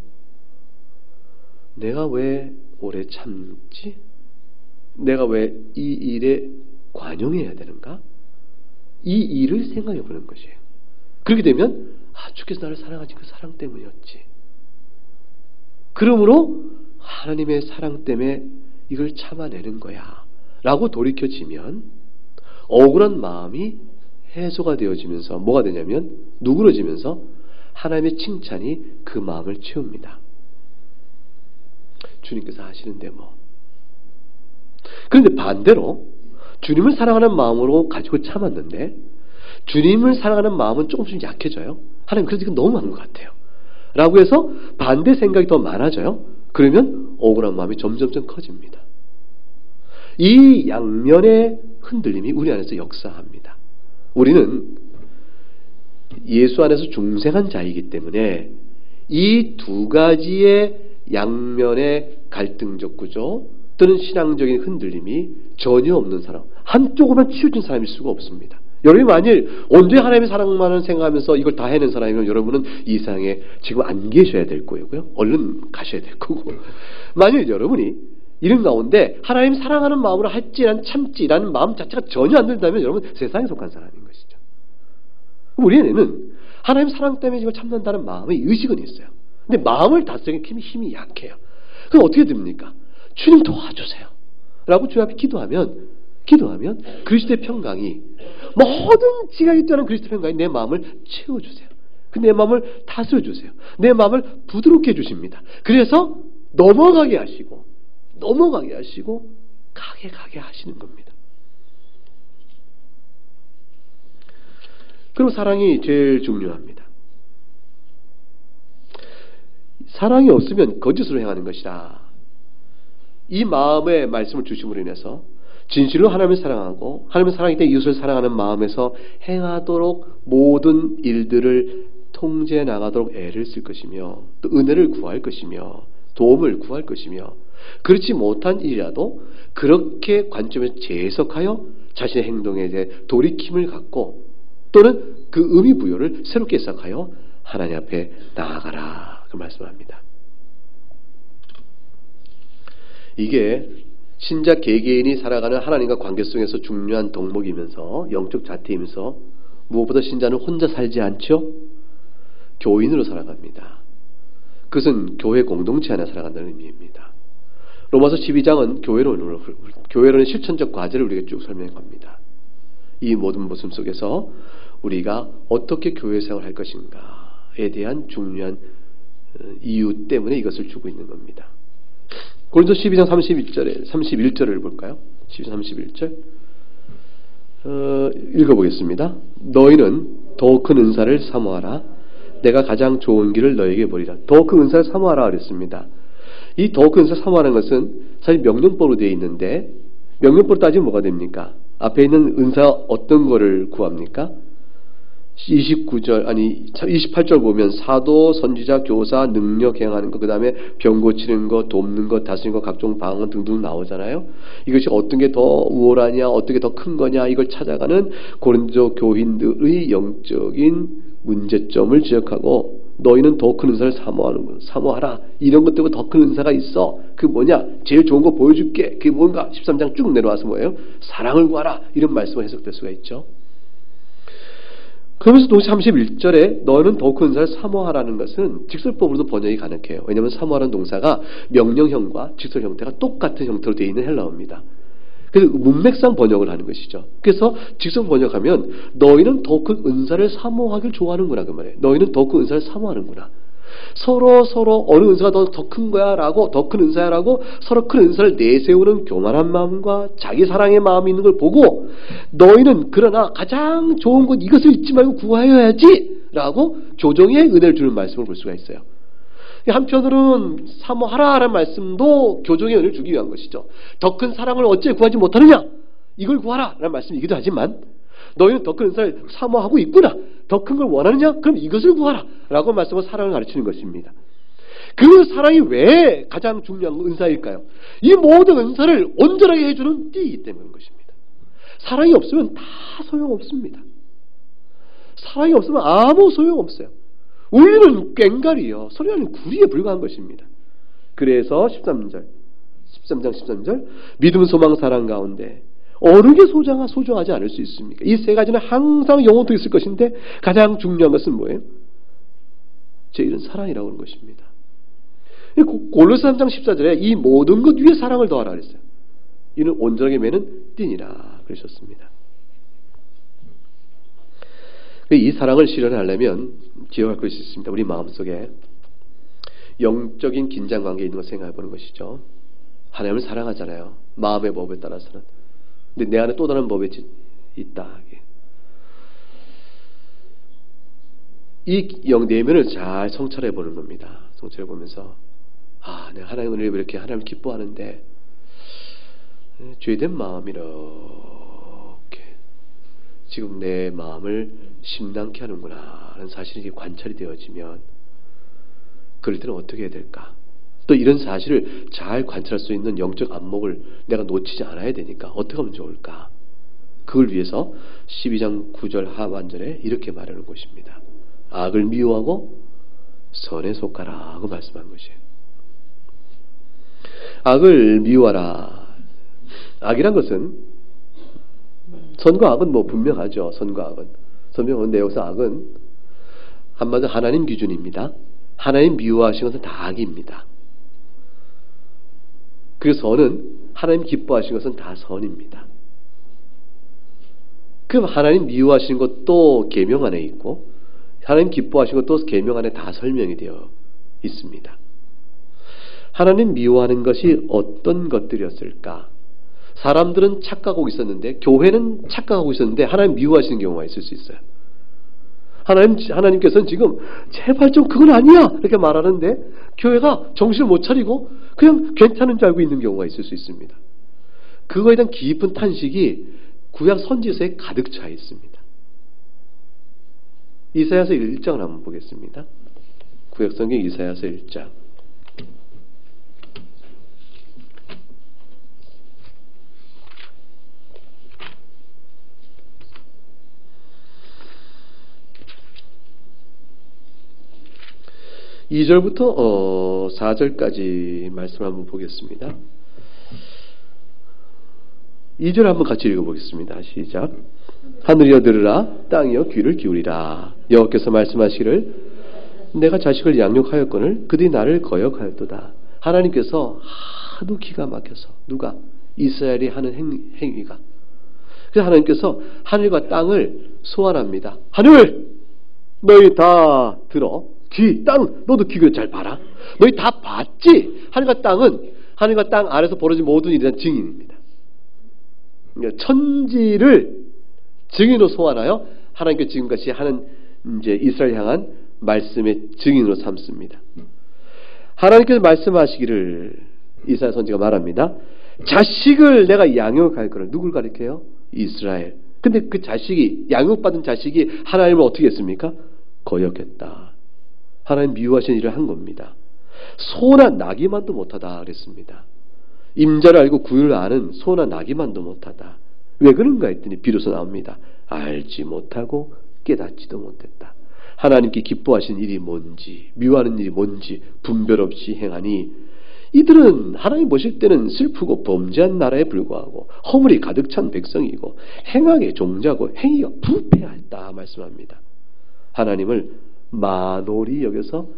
내가 왜 오래 참지? 내가 왜 이 일에 관용해야 되는가? 이 일을 생각해 보는 것이에요. 그렇게 되면 주께서 나를 사랑하신 그 사랑 때문이었지. 그러므로 하나님의 사랑 때문에 이걸 참아내는 거야 라고 돌이켜지면 억울한 마음이 해소가 되어지면서 뭐가 되냐면 누그러지면서 하나님의 칭찬이 그 마음을 채웁니다. 주님께서 하시는데 뭐. 그런데 반대로 주님을 사랑하는 마음으로 가지고 참았는데 주님을 사랑하는 마음은 조금씩 약해져요. 하나님 그래서 이건 너무 많은 것 같아요. 라고 해서 반대 생각이 더 많아져요. 그러면 억울한 마음이 점점점 커집니다. 이 양면의 흔들림이 우리 안에서 역사합니다. 우리는 예수 안에서 중생한 자이기 때문에 이 두 가지의 양면의 갈등적 구조 또는 신앙적인 흔들림이 전혀 없는 사람, 한쪽으로만 치우친 사람일 수가 없습니다. 여러분이 만일 온전히 하나님의 사랑만을 생각하면서 이걸 다 해낸 사람이면 여러분은 이 세상에 지금 안 계셔야 될 거고요. 얼른 가셔야 될 거고. 만일 여러분이 이런 가운데 하나님 사랑하는 마음으로 할지란 참지라는 마음 자체가 전혀 안 들다면 여러분 세상에 속한 사람인 것이죠. 우리는 하나님 사랑 때문에 지금 참는다는 마음의 의식은 있어요. 근데 마음을 다스리는 힘이 약해요. 그럼 어떻게 됩니까? 주님 도와주세요 라고 주님 앞에 기도하면 그리스도의 평강이 모든 지각이 뛰어난 그리스도의 평강이 내 마음을 채워주세요. 내 마음을 다스려주세요. 내 마음을 부드럽게 해주십니다. 그래서 넘어가게 하시고 가게 하시는 겁니다. 그럼 사랑이 제일 중요합니다. 사랑이 없으면 거짓으로 행하는 것이라. 이 마음의 말씀을 주심으로 인해서 진실로 하나님을 사랑하고 하나님의 사랑이 때 이웃을 사랑하는 마음에서 행하도록 모든 일들을 통제해 나가도록 애를 쓸 것이며 또 은혜를 구할 것이며 도움을 구할 것이며 그렇지 못한 일이라도 그렇게 관점에서 재해석하여 자신의 행동에 대해 돌이킴을 갖고 또는 그 의미 부여를 새롭게 해석하여 하나님 앞에 나아가라 그 말씀합니다. 이게 신자 개개인이 살아가는 하나님과 관계 속에서 중요한 덕목이면서 영적 자태이면서 무엇보다 신자는 혼자 살지 않죠? 교인으로 살아갑니다. 그것은 교회 공동체 안에 살아간다는 의미입니다. 로마서 12장은 교회론의 실천적 과제를 우리에게 쭉 설명해 겁니다. 이 모든 모습 속에서 우리가 어떻게 교회 생활을 할 것인가에 대한 중요한 이유 때문에 이것을 주고 있는 겁니다. 고린도 12장 31절을 볼까요? 31절 읽어보겠습니다. 너희는 더 큰 은사를 사모하라. 내가 가장 좋은 길을 너에게 보리라. 더 큰 은사를 사모하라 그랬습니다. 이 더 큰 은사 사모하는 것은 사실 명령법으로 되어 있는데 명령법으로 따지면 뭐가 됩니까? 앞에 있는 은사 어떤 거를 구합니까? 28절 보면 사도, 선지자, 교사, 능력 행하는 것, 그 다음에 병 고치는 것, 돕는 것, 다스리는 것, 각종 방언 등등 나오잖아요. 이것이 어떤 게 더 우월하냐, 어떤 게 더 큰 거냐, 이걸 찾아가는 고린도 교인들의 영적인 문제점을 지적하고 너희는 더 큰 은사를 사모하라. 이런 것 때문에 더 큰 은사가 있어. 그 뭐냐? 제일 좋은 거 보여줄게. 그게 뭔가? 13장 쭉 내려와서 뭐예요? 사랑을 구하라. 이런 말씀으로 해석될 수가 있죠. 그러면서 동시에 31절에 너는 더 큰 은사를 사모하라는 것은 직설법으로도 번역이 가능해요. 왜냐하면 사모하라는 동사가 명령형과 직설 형태가 똑같은 형태로 되어 있는 헬라어입니다. 그래서 문맥상 번역을 하는 것이죠. 그래서 직설 번역하면 너희는 더 큰 은사를 사모하길 좋아하는구나 그 말이에요. 너희는 더 큰 은사를 사모하는구나. 서로 어느 은사가 더 큰 거야 라고, 더 큰 은사야 라고 서로 큰 은사를 내세우는 교만한 마음과 자기 사랑의 마음이 있는 걸 보고 너희는 그러나 가장 좋은 것 이것을 잊지 말고 구하여야지 라고 조정의 은혜를 주는 말씀을 볼 수가 있어요. 한편으로는 사모하라 라는 말씀도 교정의 은혜를 주기 위한 것이죠. 더 큰 사랑을 어째 구하지 못하느냐, 이걸 구하라 라는 말씀이기도 하지만 너희는 더 큰 은사를 사모하고 있구나, 더 큰 걸 원하느냐, 그럼 이것을 구하라 라고 말씀으로 사랑을 가르치는 것입니다. 그 사랑이 왜 가장 중요한 은사일까요? 이 모든 은사를 온전하게 해주는 띠이기 때문인 것입니다. 사랑이 없으면 다 소용없습니다. 사랑이 없으면 아무 소용없어요. 울리는 꽹과리요, 소리하는 구리에 불과한 것입니다. 그래서 13장 13절 믿음, 소망, 사랑 가운데 어느 게 소중하지 않을 수 있습니까? 이 세 가지는 항상 영원토록 있을 것인데 가장 중요한 것은 뭐예요? 제일은 사랑이라고 하는 것입니다. 골로새 3장 14절에 이 모든 것 위에 사랑을 더하라 그랬어요. 이는 온전하게 매는 띠니라 그러셨습니다. 이 사랑을 실현하려면 기억할 것이 있습니다. 우리 마음속에 영적인 긴장관계에 있는 것을 생각해 보는 것이죠. 하나님을 사랑하잖아요. 마음의 법에 따라서는. 근데 내 안에 또 다른 법이 있다. 이 내면을 잘 성찰해 보는 겁니다. 성찰해 보면서 내가 하나님을 왜 이렇게 하나님을 기뻐하는데 죄된 마음이 이렇게 지금 내 마음을 심랑케 하는구나 하는 사실이 관찰이 되어지면 그럴 때는 어떻게 해야 될까? 또 이런 사실을 잘 관찰할 수 있는 영적 안목을 내가 놓치지 않아야 되니까 어떻게 하면 좋을까? 그걸 위해서 12장 9절 하반절에 이렇게 말하는 것입니다. 악을 미워하고 선에 속하라 하고 말씀한 것이에요. 악을 미워하라. 악이란 것은 선과 악은 분명하죠. 선과 악은. 선명한데 여기서 악은 한마디로 하나님 기준입니다. 하나님 미워하시는 것은 다 악입니다. 그리고 선은 하나님 기뻐하시는 것은 다 선입니다. 그럼 하나님 미워하시는 것도 계명 안에 있고 하나님 기뻐하시는 것도 계명 안에 다 설명이 되어 있습니다. 하나님 미워하는 것이 어떤 것들이었을까? 사람들은 착각하고 있었는데 교회는 착각하고 있었는데 하나님 미워하시는 경우가 있을 수 있어요. 하나님께서는 지금 제발 좀 그건 아니야 이렇게 말하는데 교회가 정신을 못 차리고 그냥 괜찮은 줄 알고 있는 경우가 있을 수 있습니다. 그거에 대한 깊은 탄식이 구약 선지서에 가득 차 있습니다. 이사야서 1장을 한번 보겠습니다. 구약 성경 이사야서 1장. (2절부터) 4절까지 말씀을 한번 보겠습니다. 2절 한번 같이 읽어보겠습니다. 시작. 하늘이여 들으라, 땅이여 귀를 기울이라. 여호와께서 말씀하시기를 내가 자식을 양육하였거늘 그들이 나를 거역하였도다. 하나님께서 하도 기가 막혀서 누가? 이스라엘이 하는 행위가. 그래서 하나님께서 하늘과 땅을 소환합니다. 하늘! 너희 다 들어. 귀, 땅, 너도 귀를 잘 봐라. 너희 다 봤지? 하늘과 땅은 하늘과 땅 아래서 벌어진 모든 일에 대한 증인입니다. 천지를 증인으로 소환하여 하나님께 지금까지 하는 이제 이스라엘 향한 말씀의 증인으로 삼습니다. 하나님께서 말씀하시기를 이사야 선지가 말합니다. 자식을 내가 양육할 거를 누굴 가리켜요? 이스라엘. 근데 그 자식이 양육받은 자식이 하나님을 어떻게 했습니까? 거역했다. 하나님 미워하신 일을 한 겁니다. 소나 나기만도 못하다 그랬습니다. 임자를 알고 구유를 아는 소나 나기만도 못하다. 왜 그런가 했더니 비로소 나옵니다. 알지 못하고 깨닫지도 못했다. 하나님께 기뻐하신 일이 뭔지 미워하는 일이 뭔지 분별 없이 행하니 이들은 하나님 보실 때는 슬프고 범죄한 나라에 불과하고 허물이 가득 찬 백성이고 행악의 종자고 행위가 부패하였다 말씀합니다. 하나님을 만홀히 여겨서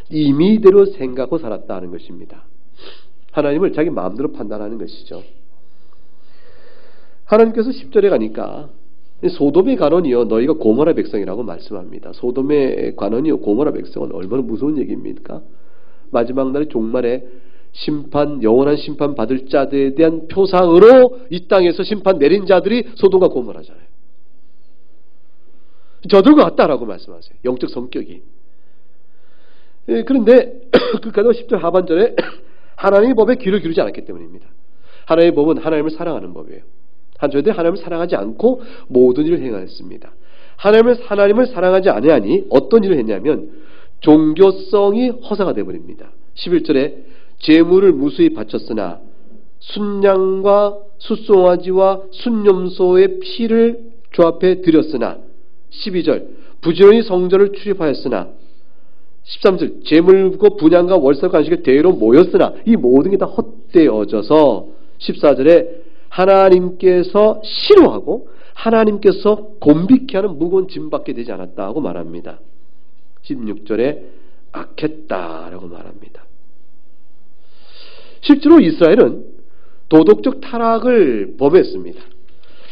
임의대로 생각하고 살았다는 것입니다. 하나님을 자기 마음대로 판단하는 것이죠. 하나님께서 10절에 가니까 소돔의 관원이요 너희가 고모라 백성이라고 말씀합니다. 소돔의 관원이요 고모라 백성은 얼마나 무서운 얘기입니까? 마지막 날의 종말에 심판, 영원한 심판 받을 자들에 대한 표상으로 이 땅에서 심판 내린 자들이 소돔과 고모라잖아요. 저들과 같다라고 말씀하세요. 영적 성격이. 그런데 그 가다가 10절 하반절에 하나님의 법에 귀를 기울이지 않았기 때문입니다. 하나님의 법은 하나님을 사랑하는 법이에요. 저희들이 하나님을 사랑하지 않고 모든 일을 행하였습니다. 하나님을 사랑하지 아니하니 어떤 일을 했냐면 종교성이 허사가 되어버립니다. 11절에 제물을 무수히 바쳤으나 순양과 숫송아지와 순염소의 피를 주 앞에 드렸으나 12절 부지런히 성전을 출입하였으나 13절 제물과 분향과 월설 간식을 대로 모였으나 이 모든 게 다 헛되어져서 14절에 하나님께서 싫어하고 하나님께서 곤비케 하는 무거운 짐받게 되지 않았다고 말합니다. 16절에 악했다라고 말합니다. 실제로 이스라엘은 도덕적 타락을 범했습니다.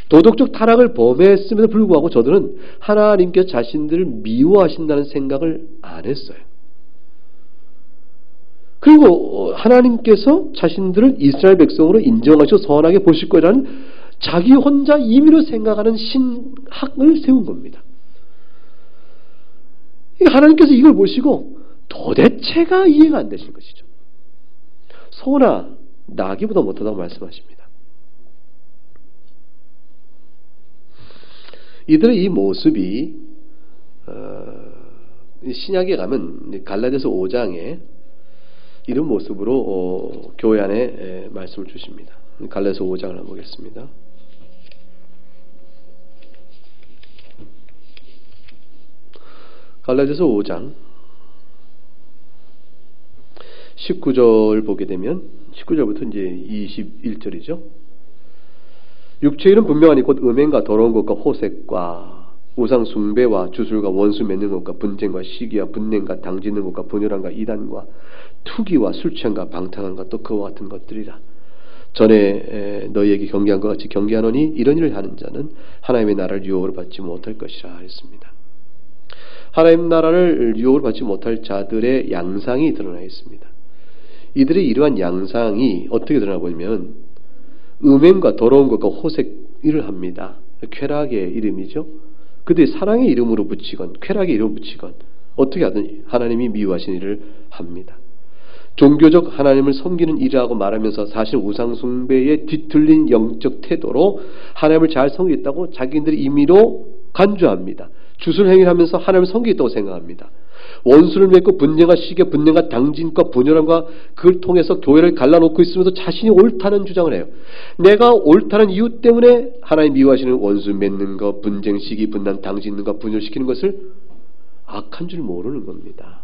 도덕적 타락을 범했음에도 불구하고 저들은 하나님께서 자신들을 미워하신다는 생각을 안 했어요. 그리고 하나님께서 자신들을 이스라엘 백성으로 인정하시고 선하게 보실 거라는 자기 혼자 임의로 생각하는 신학을 세운 겁니다. 하나님께서 이걸 보시고 도대체가 이해가 안 되신 것이죠. 소나 나기보다 못하다고 말씀하십니다. 이들의 이 모습이 신약에 가면 갈라디아서 5장에 이런 모습으로 교회 안에 말씀을 주십니다. 갈라디아서 5장을 한번 보겠습니다. 갈라디아서 5장 19절 보게 되면 19절부터 이제 21절이죠. 육체의 일은 분명하니 곧 음행과 더러운 것과 호색과 우상 숭배와 주술과 원수 맺는 것과 분쟁과 시기와 분냄과 당짓는 것과 분열함과 이단과 투기와 술 취함과 방탕함과 또 그와 같은 것들이라. 전에 너희에게 경계한 것 같이 경계하노니 이런 일을 하는 자는 하나님의 나라를 유혹으로 받지 못할 것이라 했습니다. 하나님 나라를 유혹을 받지 못할 자들의 양상이 드러나 있습니다. 이들의 이러한 양상이 어떻게 드러나 보면 음행과 더러운 것과 호색을 합니다. 쾌락의 이름이죠. 그들이 사랑의 이름으로 붙이건 쾌락의 이름으로 붙이건 어떻게 하든 하나님이 미워하신 일을 합니다. 종교적 하나님을 섬기는 일이라고 말하면서 사실 우상 숭배의 뒤틀린 영적 태도로 하나님을 잘 섬기겠다고 자기들이 임의로 간주합니다. 주술 행위를 하면서 하나님을 섬기겠다고 생각합니다. 원수를 맺고 분쟁과 시기, 분쟁과 당진과 분열함과 그걸 통해서 교회를 갈라놓고 있으면서 자신이 옳다는 주장을 해요. 내가 옳다는 이유 때문에 하나님 미워하시는 원수 맺는 것, 분쟁, 시기, 분난, 당짓는 것, 분열시키는 것을 악한 줄 모르는 겁니다.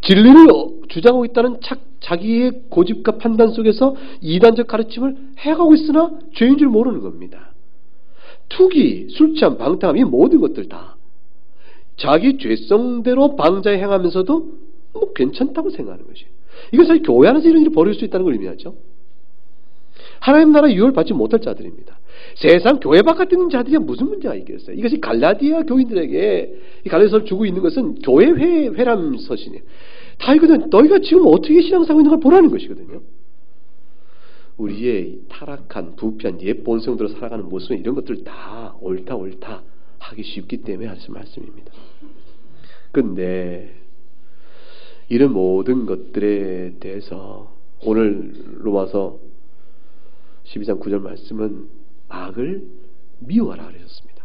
진리를 주장하고 있다는 자기의 고집과 판단 속에서 이단적 가르침을 해가고 있으나 죄인 줄 모르는 겁니다. 투기, 술 취함, 방탕함 이 모든 것들 다 자기 죄성대로 방자에 행하면서도 뭐 괜찮다고 생각하는 것이에요. 이것을 교회 안에서 이런 일을 벌일 수 있다는 걸 의미하죠. 하나님 나라 유혹을 받지 못할 자들입니다. 세상 교회 바깥에 있는 자들이 무슨 문제가 있겠어요. 이것이 갈라디아 교인들에게 이 갈라디아서를 주고 있는 것은 교회 회람 서신이에요. 다 이거는 너희가 지금 어떻게 신앙생활 있는 걸 보라는 것이거든요. 우리의 타락한 부패한 옛 본성대로 살아가는 모습 이런 것들 다 옳다 하기 쉽기 때문에 하신 말씀입니다. 근데 이런 모든 것들에 대해서 오늘 로마서 12장 9절 말씀은 악을 미워하라 그러셨습니다.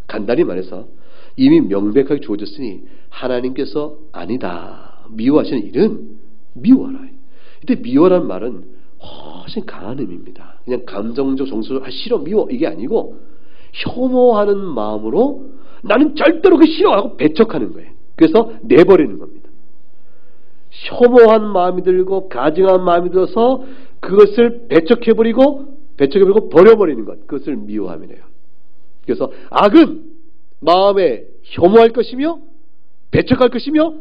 간단히 말해서 이미 명백하게 주어졌으니 하나님께서 아니다 미워하시는 일은 미워하라. 이때 미워란 말은 훨씬 강한 의미입니다. 그냥 감정적 정서적 싫어 미워 이게 아니고 혐오하는 마음으로 나는 절대로 그 싫어하고 배척하는 거예요. 그래서 내버리는 겁니다. 혐오한 마음이 들고 가증한 마음이 들어서 그것을 배척해버리고 버려버리는 것, 그것을 미워함이래요. 그래서 악은 마음에 혐오할 것이며 배척할 것이며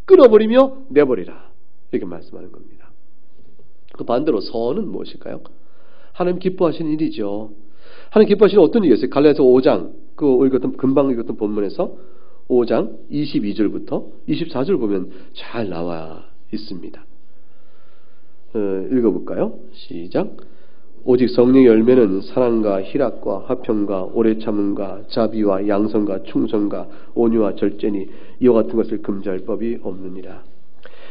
끊어버리며 내버리라 이렇게 말씀하는 겁니다. 그 반대로 선은 무엇일까요? 하나님 기뻐하시는 일이죠. 하나님 기뻐하시는 어떤 일이었어요? 갈라디아서 5장 금방 읽었던 본문에서 5장 22절부터 24절 보면 잘 나와 있습니다. 읽어볼까요? 시작. 오직 성령의 열매는 사랑과 희락과 화평과 오래 참음과 자비와 양선과 충성과 온유와 절제니 이와 같은 것을 금지할 법이 없느니라.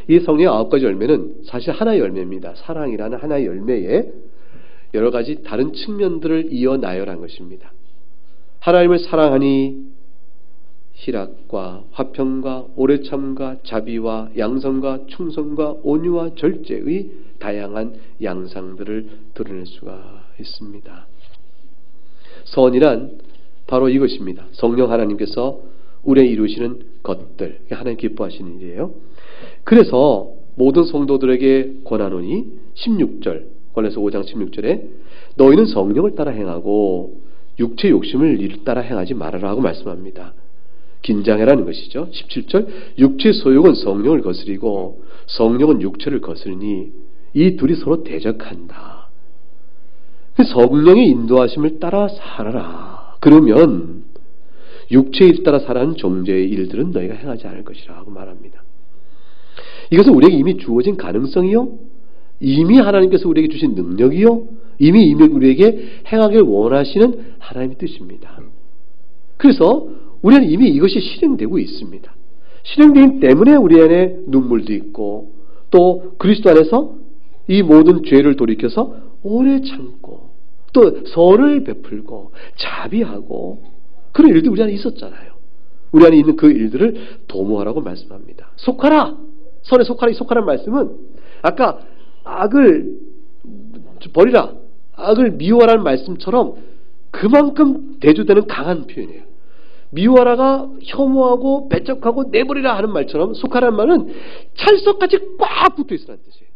이 성령의 9가지 열매는 사실 하나의 열매입니다. 사랑이라는 하나의 열매에 여러 가지 다른 측면들을 이어 나열한 것입니다. 하나님을 사랑하니 희락과 화평과 오래 참음과 자비와 양선과 충성과 온유와 절제의 다양한 양상들을 드러낼 수가 있습니다. 선이란 바로 이것입니다. 성령 하나님께서 우리에 이루시는 것들, 하나님 기뻐하시는 일이에요. 그래서 모든 성도들에게 권하노니 16절, 골로새 5장 16절에 너희는 성령을 따라 행하고 육체 욕심을 이를 따라 행하지 말아라 하고 말씀합니다. 긴장해라는 것이죠. 17절 육체 소욕은 성령을 거스리고 성령은 육체를 거스르니 이 둘이 서로 대적한다. 성령의 인도하심을 따라 살아라. 그러면 육체에 따라 살아가는 정죄의 일들은 너희가 행하지 않을 것이라 하고 말합니다. 이것은 우리에게 이미 주어진 가능성이요, 이미 하나님께서 우리에게 주신 능력이요, 이미 우리에게 행하길 원하시는 하나님의 뜻입니다. 그래서 우리는 이미 이것이 실행되고 있습니다. 실행되기 때문에 우리 안에 눈물도 있고 또 그리스도 안에서 이 모든 죄를 돌이켜서 오래 참고 또 선을 베풀고 자비하고 그런 일들이 우리 안에 있었잖아요. 우리 안에 있는 그 일들을 도모하라고 말씀합니다. 속하라! 선에 속하라, 이 속하라는 말씀은 아까 악을 버리라, 악을 미워하라는 말씀처럼 그만큼 대조되는 강한 표현이에요. 미워하라가 혐오하고 배척하고 내버리라 하는 말처럼 속하라는 말은 찰석같이 꽉 붙어있으라는 뜻이에요.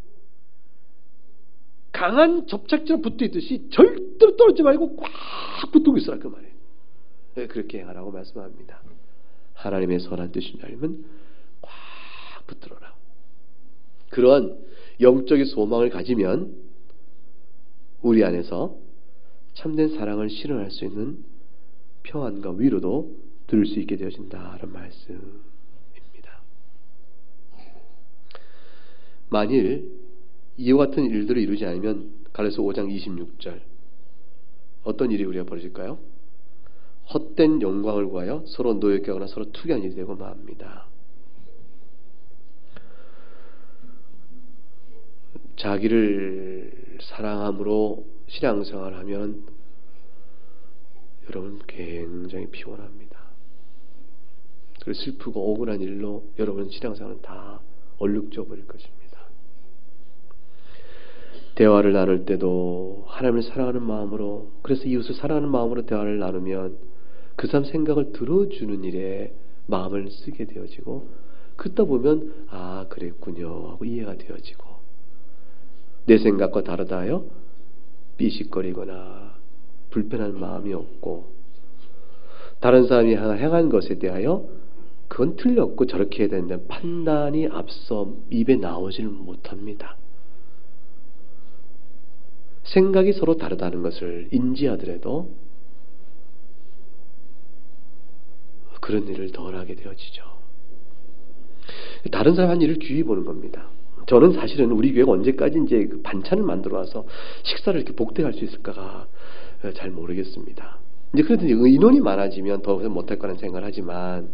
강한 접착제로 붙어있듯이 절대로 떨어지지 말고 꽉 붙고 있으라 그 말이에요. 네, 그렇게 행하라고 말씀합니다. 하나님의 선한 뜻인 줄 알면 꽉 붙들어라. 그러한 영적인 소망을 가지면 우리 안에서 참된 사랑을 실현할 수 있는 평안과 위로도 들을 수 있게 되어진다는 말씀입니다. 만일 이와 같은 일들을 이루지 않으면 갈라디아서 5장 26절 어떤 일이 우리가 벌어질까요? 헛된 영광을 구하여 서로 노역하거나 서로 투기한 일이 되고 맙니다. 자기를 사랑함으로 신앙생활을 하면 여러분 굉장히 피곤합니다. 그리고 슬프고 억울한 일로 여러분 신앙생활은 다 얼룩져 버릴 것입니다. 대화를 나눌 때도 하나님을 사랑하는 마음으로, 그래서 이웃을 사랑하는 마음으로 대화를 나누면 그 사람 생각을 들어주는 일에 마음을 쓰게 되어지고 그러다 보면 아 그랬군요 하고 이해가 되어지고 내 생각과 다르다 하여 삐식거리거나 불편한 마음이 없고 다른 사람이 행한 것에 대하여 그건 틀렸고 저렇게 해야 된다는 판단이 앞서 입에 나오질 못합니다. 생각이 서로 다르다는 것을 인지하더라도 그런 일을 덜 하게 되어지죠. 다른 사람 한 일을 주의 보는 겁니다. 저는 사실은 우리 교회가 언제까지 이제 그 반찬을 만들어 와서 식사를 이렇게 복대할 수 있을까가 잘 모르겠습니다. 이제 그래도 이제 인원이 많아지면 더 못할 거라는 생각을 하지만,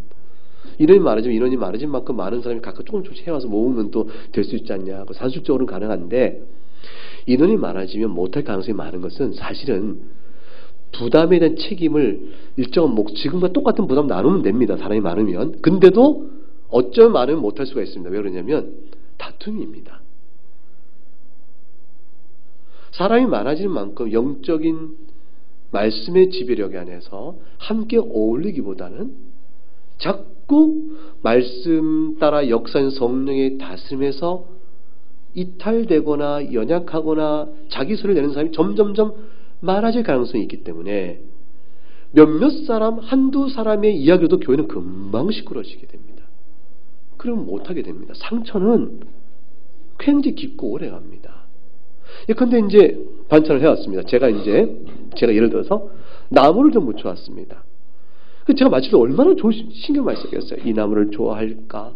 인원이 많아진 만큼 많은 사람이 각각 조금씩 해와서 모으면 또 될 수 있지 않냐. 산술적으로는 가능한데, 인원이 많아지면 못할 가능성이 많은 것은 사실은 부담에 대한 책임을 일정한 지금과 똑같은 부담 나누면 됩니다. 사람이 많으면. 근데도 어쩌면 많으면 못할 수가 있습니다. 왜 그러냐면 다툼입니다. 사람이 많아지는 만큼 영적인 말씀의 지배력 안에서 함께 어울리기보다는 자꾸 말씀 따라 역사인 성령의 다스림에서 이탈되거나 연약하거나 자기 소리를 내는 사람이 점점점 많아질 가능성이 있기 때문에 몇몇 사람, 한두 사람의 이야기로도 교회는 금방 시끄러지게 됩니다. 그러면 못하게 됩니다. 상처는 굉장히 깊고 오래 갑니다. 예컨대 이제 반찬을 해왔습니다. 제가 예를 들어서 나무를 좀 묻혀왔습니다. 제가 마칠 때 얼마나 신경 많이 쓰겠어요. 이 나무를 좋아할까?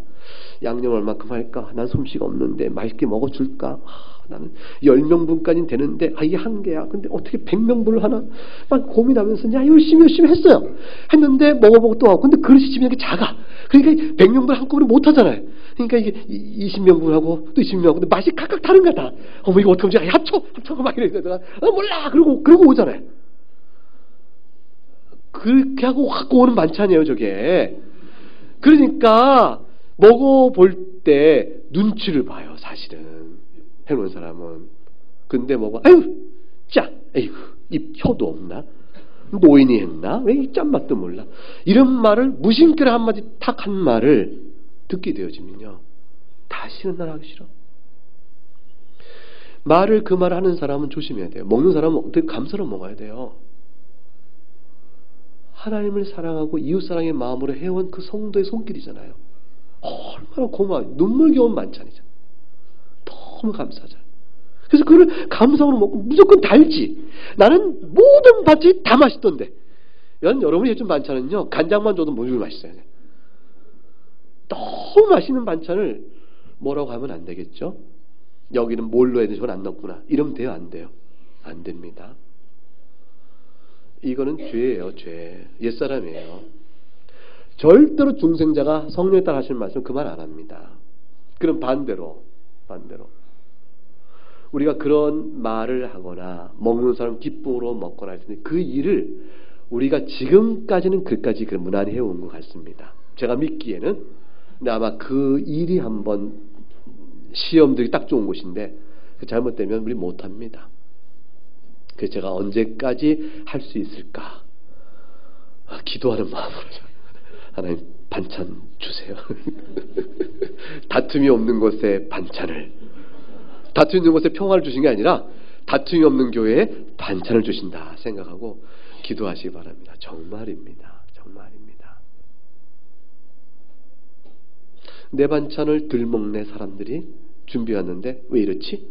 양념 얼마큼 할까? 난 솜씨가 없는데 맛있게 먹어줄까? 나는 10명분까지는 되는데 이게 한계야. 근데 어떻게 100명분을 하나? 막 고민하면서 열심히 했어요. 했는데 먹어보고 또 하고. 근데 그릇이 집에 이렇게 작아. 그러니까 100명분 한꺼번에 못 하잖아요. 그러니까 이게 20명분 하고 또 20명 하고. 근데 맛이 각각 다른 거다. 이거 어떡하지? 합쳐 막 이러다가 몰라. 그러고 오잖아요. 그렇게 하고 갖고 오는 반찬이에요, 저게. 그러니까 먹어볼 때 눈치를 봐요, 사실은. 해놓은 사람은. 근데 입 혀도 없나? 노인이 했나? 왜 이 짠맛도 몰라? 이런 말을 무심결에 한마디 탁 한 말을 듣게 되어지면요, 다시는 난 하기 싫어. 그 말을 하는 사람은 조심해야 돼요. 먹는 사람은 되게 감사로 먹어야 돼요. 하나님을 사랑하고 이웃사랑의 마음으로 해온 그 성도의 손길이잖아요. 얼마나 고마워요. 눈물겨운 반찬이잖아요. 너무 감사하잖아요. 그래서 그걸 감사로 먹고 무조건 달지. 나는 모든 반찬이 다 맛있던데. 여러분이 해준 반찬은요, 간장만 줘도 무지개 맛있어요. 너무 맛있는 반찬을 뭐라고 하면 안 되겠죠? 여기는 뭘 넣어야 돼? 저건 안 넣구나. 이러면 돼요? 안 돼요? 안 됩니다. 이거는 죄예요, 죄. 옛사람이에요. 절대로 중생자가 성령에 따라 하시는 말씀 그 말 안 합니다. 그럼 반대로 우리가 그런 말을 하거나 먹는 사람 기쁨으로 먹거나 했을 때 그 일을 우리가 지금까지는 그까지 무난히 해온 것 같습니다. 제가 믿기에는. 근데 아마 그 일이 한번 시험들이 딱 좋은 곳인데 잘못되면 우리 못합니다. 그래서 제가 언제까지 할 수 있을까? 기도하는 마음으로 하나님 반찬 주세요. 다툼이 없는 곳에 반찬을, 다툼이 없는 곳에 평화를 주신 게 아니라 다툼이 없는 교회에 반찬을 주신다 생각하고 기도하시기 바랍니다. 정말입니다. 내 반찬을 덜 먹네 사람들이 준비했는데 왜 이렇지?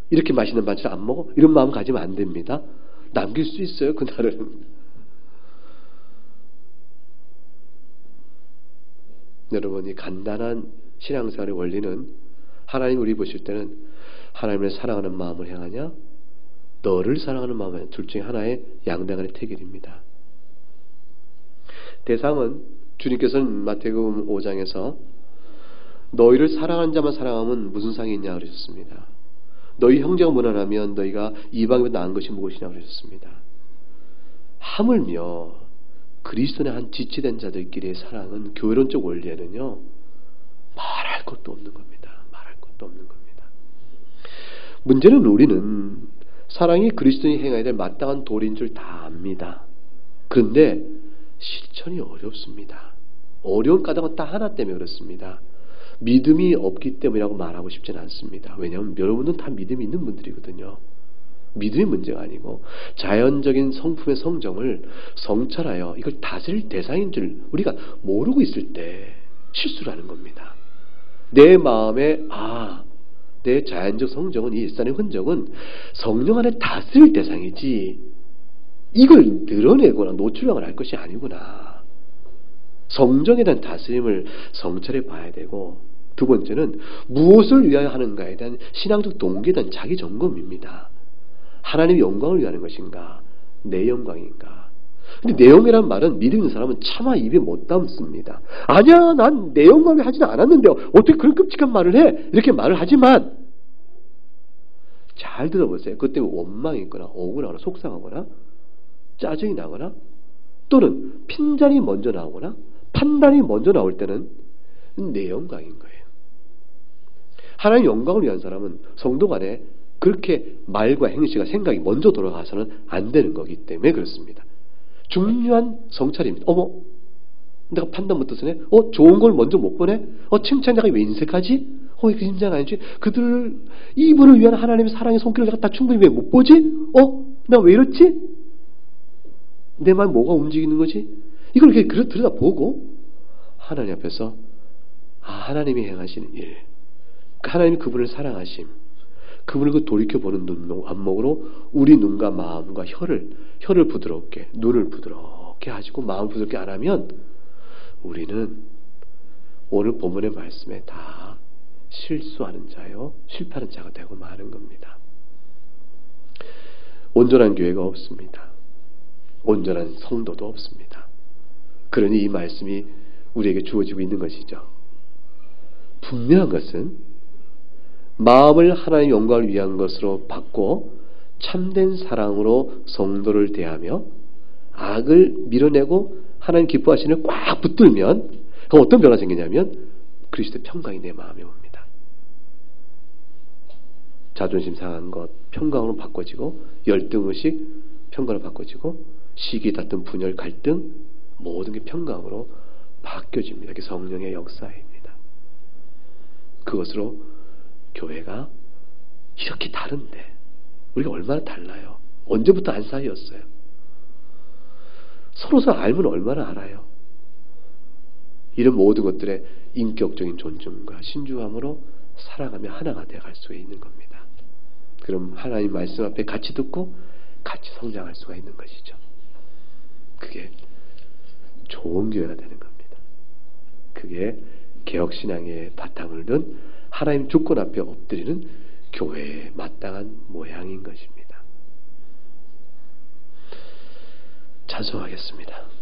이렇게 맛있는 반찬 안 먹어? 이런 마음 가지면 안 됩니다. 남길 수 있어요, 그날은. 여러분이 간단한 신앙생활의 원리는, 하나님 우리 보실 때는 하나님을 사랑하는 마음을 향하냐, 너를 사랑하는 마음을 향하냐, 둘 중에 하나의 양당간의 태길입니다. 대상은 주님께서는 마태복음 5장에서 너희를 사랑하는 자만 사랑하면 무슨 상이 있냐 그러셨습니다. 너희 형제가 무난하면 너희가 이방인보다 나은 것이 무엇이냐 그러셨습니다. 하물며 그리스도의 한 지체된 자들끼리의 사랑은 교회론적 원리에는요, 말할 것도 없는 겁니다. 문제는 우리는 사랑이 그리스도인이 행해야 될 마땅한 도리인 줄 다 압니다. 그런데 실천이 어렵습니다. 어려운 까닭은 딱 하나 때문에 그렇습니다. 믿음이 없기 때문이라고 말하고 싶지는 않습니다. 왜냐하면 여러분은 다 믿음이 있는 분들이거든요. 믿음이 문제가 아니고 자연적인 성품의 성정을 성찰하여 이걸 다스릴 대상인 줄 우리가 모르고 있을 때 실수를 하는 겁니다. 내 마음에 내 자연적 성정은, 이 일상의 흔적은 성령 안에 다스릴 대상이지 이걸 드러내거나 노출력을 할 것이 아니구나. 성정에 대한 다스림을 성찰해 봐야 되고, 두 번째는 무엇을 위하여 하는가에 대한 신앙적 동기에 대한 자기 점검입니다. 하나님의 영광을 위하는 것인가? 내 영광인가? 근데 내 영이란 말은 믿음 있는 사람은 차마 입에 못 담습니다. 아니야, 난 내 영광을 하지는 않았는데 어떻게 그런 끔찍한 말을 해? 이렇게 말을 하지만 잘 들어보세요. 그것 때문에 원망이 있거나 억울하거나 속상하거나 짜증이 나거나 또는 핀잔이 먼저 나오거나 판단이 먼저 나올 때는 내 영광인 거예요. 하나님의 영광을 위한 사람은 성도 간에 그렇게 말과 행실과 생각이 먼저 돌아가서는 안 되는 거기 때문에 그렇습니다. 중요한 성찰입니다. 어머, 내가 판단 못해서네? 좋은 걸 먼저 못 보네? 칭찬 내가 왜 인색하지? 그 심장 아니지? 이분을 위한 하나님의 사랑의 손길을 내가 다 충분히 왜 못 보지? 내가 왜 이렇지? 내 말 뭐가 움직이는 거지? 이걸 이렇게 들여다보고 하나님 앞에서 하나님이 행하시는 일, 하나님이 그분을 사랑하심, 그분을 돌이켜보는 안목으로 우리 눈과 마음과 혀를 부드럽게, 눈을 부드럽게 하시고 마음을 부드럽게 안 하면 우리는 오늘 본문의 말씀에 다 실수하는 자요, 실패하는 자가 되고 마는 겁니다. 온전한 교회가 없습니다. 온전한 성도도 없습니다. 그러니 이 말씀이 우리에게 주어지고 있는 것이죠. 분명한 것은 마음을 하나님의 영광을 위한 것으로 바꿔 참된 사랑으로 성도를 대하며 악을 밀어내고 하나님 기뻐하시는 꽉 붙들면 그럼 어떤 변화가 생기냐면 그리스도의 평강이 내 마음에 옵니다. 자존심 상한 것 평강으로 바꿔지고 열등의식 평강으로 바꿔지고 시기 다툼 분열 갈등 모든 게 평강으로 바뀌어집니다. 그게 성령의 역사입니다. 그것으로 교회가 이렇게 다른데 우리가 얼마나 달라요. 언제부터 안 사이였어요. 서로 알면 얼마나 알아요. 이런 모든 것들의 인격적인 존중과 신중함으로 살아가며 하나가 되어갈 수 있는 겁니다. 그럼 하나님 말씀 앞에 같이 듣고 같이 성장할 수가 있는 것이죠. 그게 좋은 교회가 되는 겁니다. 그게 개혁신앙의 바탕을 둔 하나님 주권 앞에 엎드리는 교회에 마땅한 모양인 것입니다. 찬송하겠습니다.